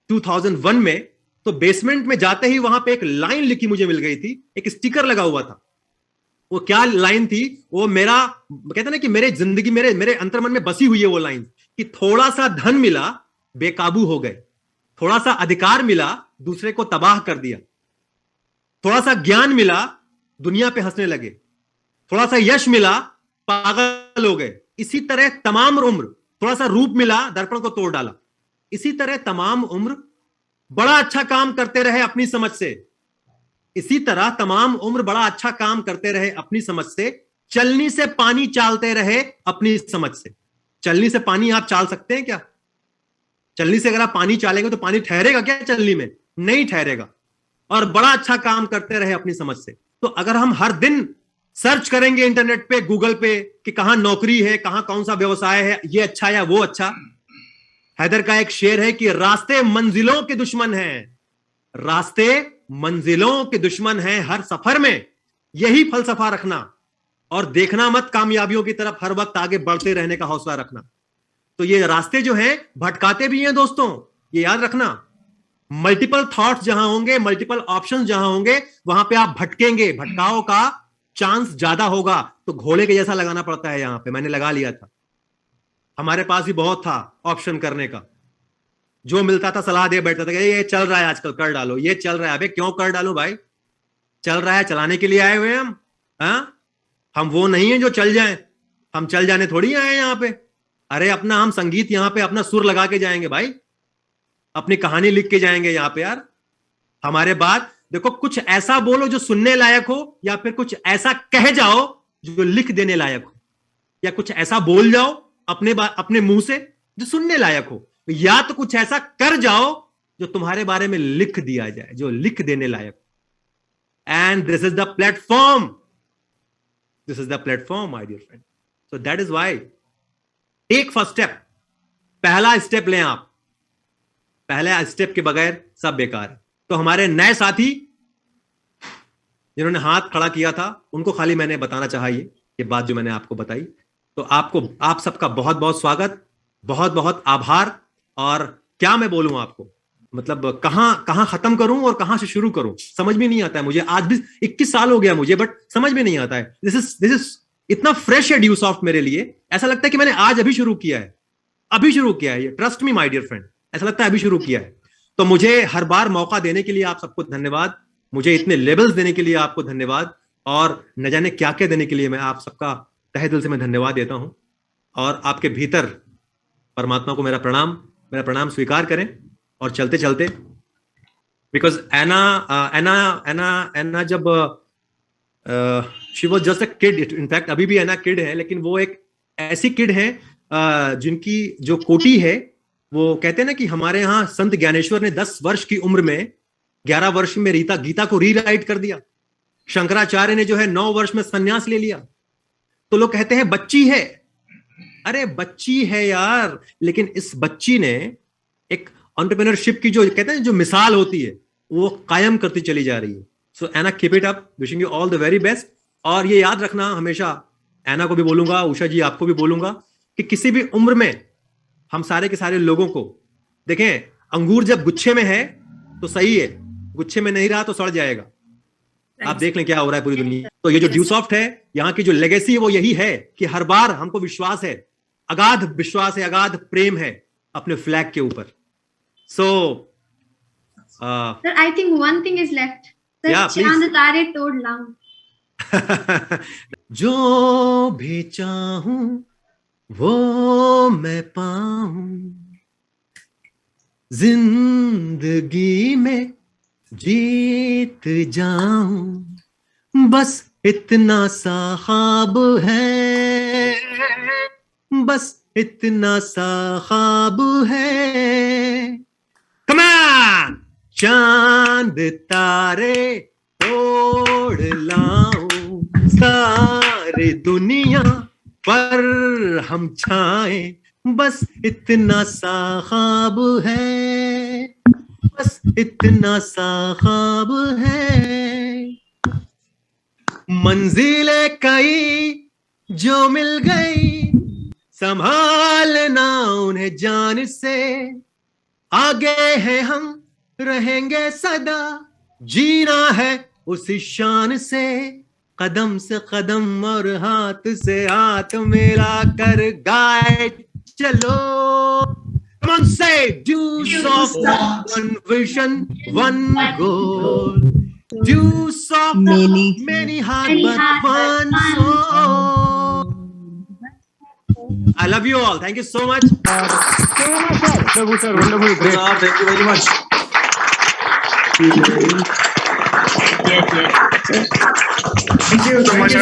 2001 में, तो बेसमेंट में जाते ही वहां पे एक लाइन लिखी मुझे मिल गई थी, एक स्टिकर लगा हुआ था। वो क्या लाइन थी? वो मेरा कहते ना कि मेरे जिंदगी, मेरे अंतर्मन में बसी हुई है वो लाइन कि थोड़ा सा धन मिला बेकाबू हो गए। थोड़ा सा अधिकार मिला, दूसरे को तबाह कर दिया। थोड़ा सा ज्ञान मिला, दुनिया पे हंसने लगे। थोड़ा सा यश मिला, पागल हो गए। इसी तरह तमाम उम्र, थोड़ा सा रूप मिला, दर्पण को तोड़ डाला। इसी तरह तमाम उम्र बड़ा अच्छा काम करते रहे अपनी समझ से। इसी तरह तमाम उम्र बड़ा अच्छा काम करते रहे अपनी समझ से। चलनी से पानी चालते रहे अपनी समझ से। चलनी से पानी आप चाल सकते हैं क्या? चलनी से अगर आप पानी चालेंगे तो पानी ठहरेगा क्या चलनी में? नहीं ठहरेगा। और बड़ा अच्छा काम करते रहे अपनी समझ से। तो अगर हम हर दिन सर्च करेंगे इंटरनेट पे, गूगल पे, कि कहां नौकरी है, कहां कौन सा व्यवसाय है, ये अच्छा या वो अच्छा। हैदर का एक शेर है कि रास्ते मंजिलों के दुश्मन हैं, रास्ते मंजिलों के दुश्मन हैं, हर सफर में यही फलसफा रखना और देखना मत कामयाबियों की तरफ, हर वक्त आगे बढ़ते रहने का हौसला रखना। तो ये रास्ते जो हैं भटकाते भी हैं दोस्तों, ये याद रखना। मल्टीपल थॉट्स जहां होंगे, मल्टीपल ऑप्शंस जहां होंगे, वहां पे आप भटकेंगे, भटकाव का चांस ज्यादा होगा। तो घोड़े के जैसा लगाना पड़ता है। यहां पे मैंने लगा लिया था, हमारे पास भी बहुत था ऑप्शन करने का। जो मिलता था सलाह दे बैठता था कि ये चल रहा है आजकल, कर डालो, ये चल रहा है। अबे क्यों कर डालो भाई? चल रहा है, चलाने के लिए आए हुए हम। हम वो नहीं है जो चल जाएं, हम चल जाने थोड़ी आए यहां पे। अरे अपना हम संगीत यहां पे अपना सुर लगा के जाएंगे भाई, अपनी कहानी लिख के जाएंगे यहां पे यार। हमारे बाद देखो, कुछ ऐसा बोलो जो सुनने लायक हो, या फिर कुछ ऐसा कह जाओ जो लिख देने लायक हो, या कुछ ऐसा बोल जाओ अपने मुंह से जो सुनने लायक हो, या तो कुछ ऐसा कर जाओ जो तुम्हारे बारे में लिख दिया जाए, जो लिख देने लायक। And this is the platform, this is the platform my dear friend. So that is why take first step. पहला स्टेप लें आप। पहले स्टेप के बगैर सब बेकार है। तो हमारे नए साथी जिन्होंने हाथ खड़ा किया था, उनको खाली मैंने बताना चाहा ये बात जो मैंने आपको बताई। तो आप सबका बहुत बहुत स्वागत, बहुत बहुत आभार। और क्या मैं बोलूं आपको, मतलब कहां खत्म करूं और कहां से शुरू करूं, समझ में नहीं आता है मुझे। आज भी 21 साल हो गया मुझे, बट समझ में नहीं आता है। दिस इज इतना फ्रेश है ड्यूसॉफ्ट मेरे लिए। ऐसा लगता है कि मैंने आज अभी शुरू किया है, अभी शुरू किया है। Trust me my dear friend, ऐसा लगता है अभी शुरू किया है। तो मुझे हर बार मौका देने के लिए आप सबको धन्यवाद, मुझे इतने लेवल्स देने के लिए आपको धन्यवाद, और न जाने क्या क्या देने के लिए मैं आप सबका तहे दिल से मैं धन्यवाद देता हूं। और आपके भीतर परमात्मा को मेरा प्रणाम स्वीकार करें। और चलते चलते, बिकॉज एना जब she was just a kid, in fact अभी भी एना किड है, लेकिन वो एक ऐसी किड है जिनकी जो कोटि है, वो कहते हैं ना कि हमारे यहां संत ज्ञानेश्वर ने 10 वर्ष की उम्र में 11 वर्ष में गीता को रीराइट कर दिया। शंकराचार्य ने जो है 9 वर्ष में संन्यास ले लिया। तो लोग कहते हैं बच्ची है। अरे बच्ची है यार, लेकिन इस बच्ची ने एक एंटरप्रेन्योरशिप की जो कहते हैं जो मिसाल होती है, वो कायम करती चली जा रही है। So Anna, keep it up, wishing you all the very best. और ये याद रखना हमेशा, एना को भी बोलूंगा, उषा जी आपको भी बोलूंगा, कि किसी भी उम्र में हम सारे के सारे लोगों को देखें, अंगूर जब गुच्छे में है तो सही है, गुच्छे में नहीं रहा तो सड़ जाएगा। आप देख लें क्या हो रहा है पूरी दुनिया। तो ये जो ड्यूसॉफ्ट है, यहाँ की जो लेगेसी है, वो यही है कि हर बार हमको विश्वास है, अगाध विश्वास है, अगाध प्रेम है अपने फ्लैग के ऊपर। सो
Sir, I think one thing is left. Sir,
Yeah, please.
चांद तारे तोड़ लाऊं।
जो भी चाहूं वो मैं पाऊं, जिंदगी में जीत जाऊं, बस इतना सा ख्वाब है, बस इतना सा ख्वाब है। Come on! चांद तारे तोड़ लाऊं, सारी दुनिया पर हम छाएं, बस इतना सा ख्वाब है, बस इतना सा ख्वाब है। मंजिलें कई जो मिल गई, संभालना उन्हें जान से, आगे है हम रहेंगे सदा, जीना है उसी शान से, कदम से कदम और हाथ से हाथ मिला कर गाए चलो, Come on, say deuce of one vision, one goal. Deuce of many heart, but one soul. I love you all. Thank you so much.
Wonderful, sir. Wonderful. Great.
Thank you very much.
Thank you so much.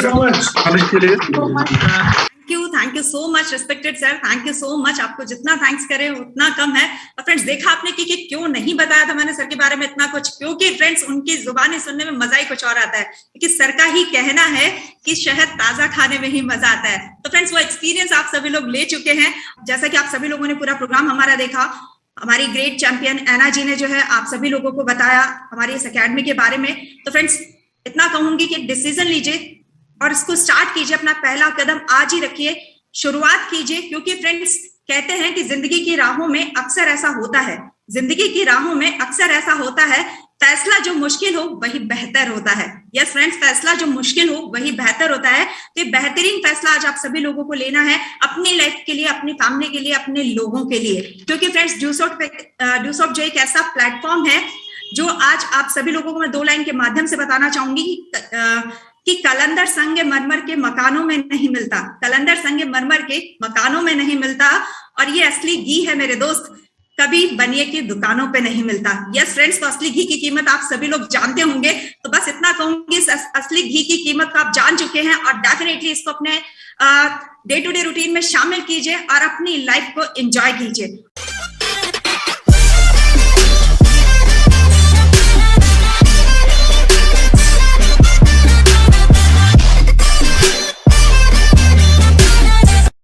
Thank you so much respected sir, thank you so much. आपको जितना thanks करें उतना कम है। और friends देखा आपने कि क्यों नहीं बताया था मैंने सर के बारे में इतना कुछ, क्योंकि फ्रेंड्स उनकी जुबानी सुनने में मजा ही कुछ और आता है, क्योंकि सर का ही कहना है कि शहद ताजा खाने में ही मजा आता है। तो फ्रेंड्स वो एक्सपीरियंस आप सभी लोग ले चुके हैं। जैसा कि आप सभी लोगों ने पूरा प्रोग्राम हमारा देखा, हमारी ग्रेट चैंपियन ऐना जी ने जो है आप सभी लोगों को बताया हमारी इस अकेडमी के बारे में। तो फ्रेंड्स इतना कहूंगी कि डिसीजन लीजिए और इसको स्टार्ट कीजिए, अपना पहला कदम आज ही रखिए, शुरुआत कीजिए। क्योंकि फ्रेंड्स कहते हैं कि जिंदगी की राहों में अक्सर ऐसा होता है, जिंदगी की राहों में अक्सर ऐसा होता है, फैसला जो मुश्किल हो वही बेहतर होता है। यस फ्रेंड्स, फैसला जो मुश्किल हो वही बेहतर होता है। तो ये बेहतरीन फैसला आज आप सभी लोगों को लेना है अपनी लाइफ के लिए, अपनी फैमिली के लिए, अपने लोगों के लिए। क्योंकि फ्रेंड्स ड्यूसॉफ्ट जो एक ऐसा प्लेटफॉर्म है जो आज आप सभी लोगों को मैं 2 लाइन के माध्यम से बताना चाहूंगी कि कलंदर संगमरमर के मकानों में नहीं मिलता, कलंदर संगमरमर के मकानों में नहीं मिलता, और ये असली घी है मेरे दोस्त, कभी बनिए की दुकानों पे नहीं मिलता। यस फ्रेंड्स, तो असली घी की कीमत आप सभी लोग जानते होंगे। तो बस इतना कहूंगी, इस असली घी की कीमत को आप जान चुके हैं और डेफिनेटली इसको अपने डे टू डे रूटीन में शामिल कीजिए और अपनी लाइफ को एंजॉय कीजिए।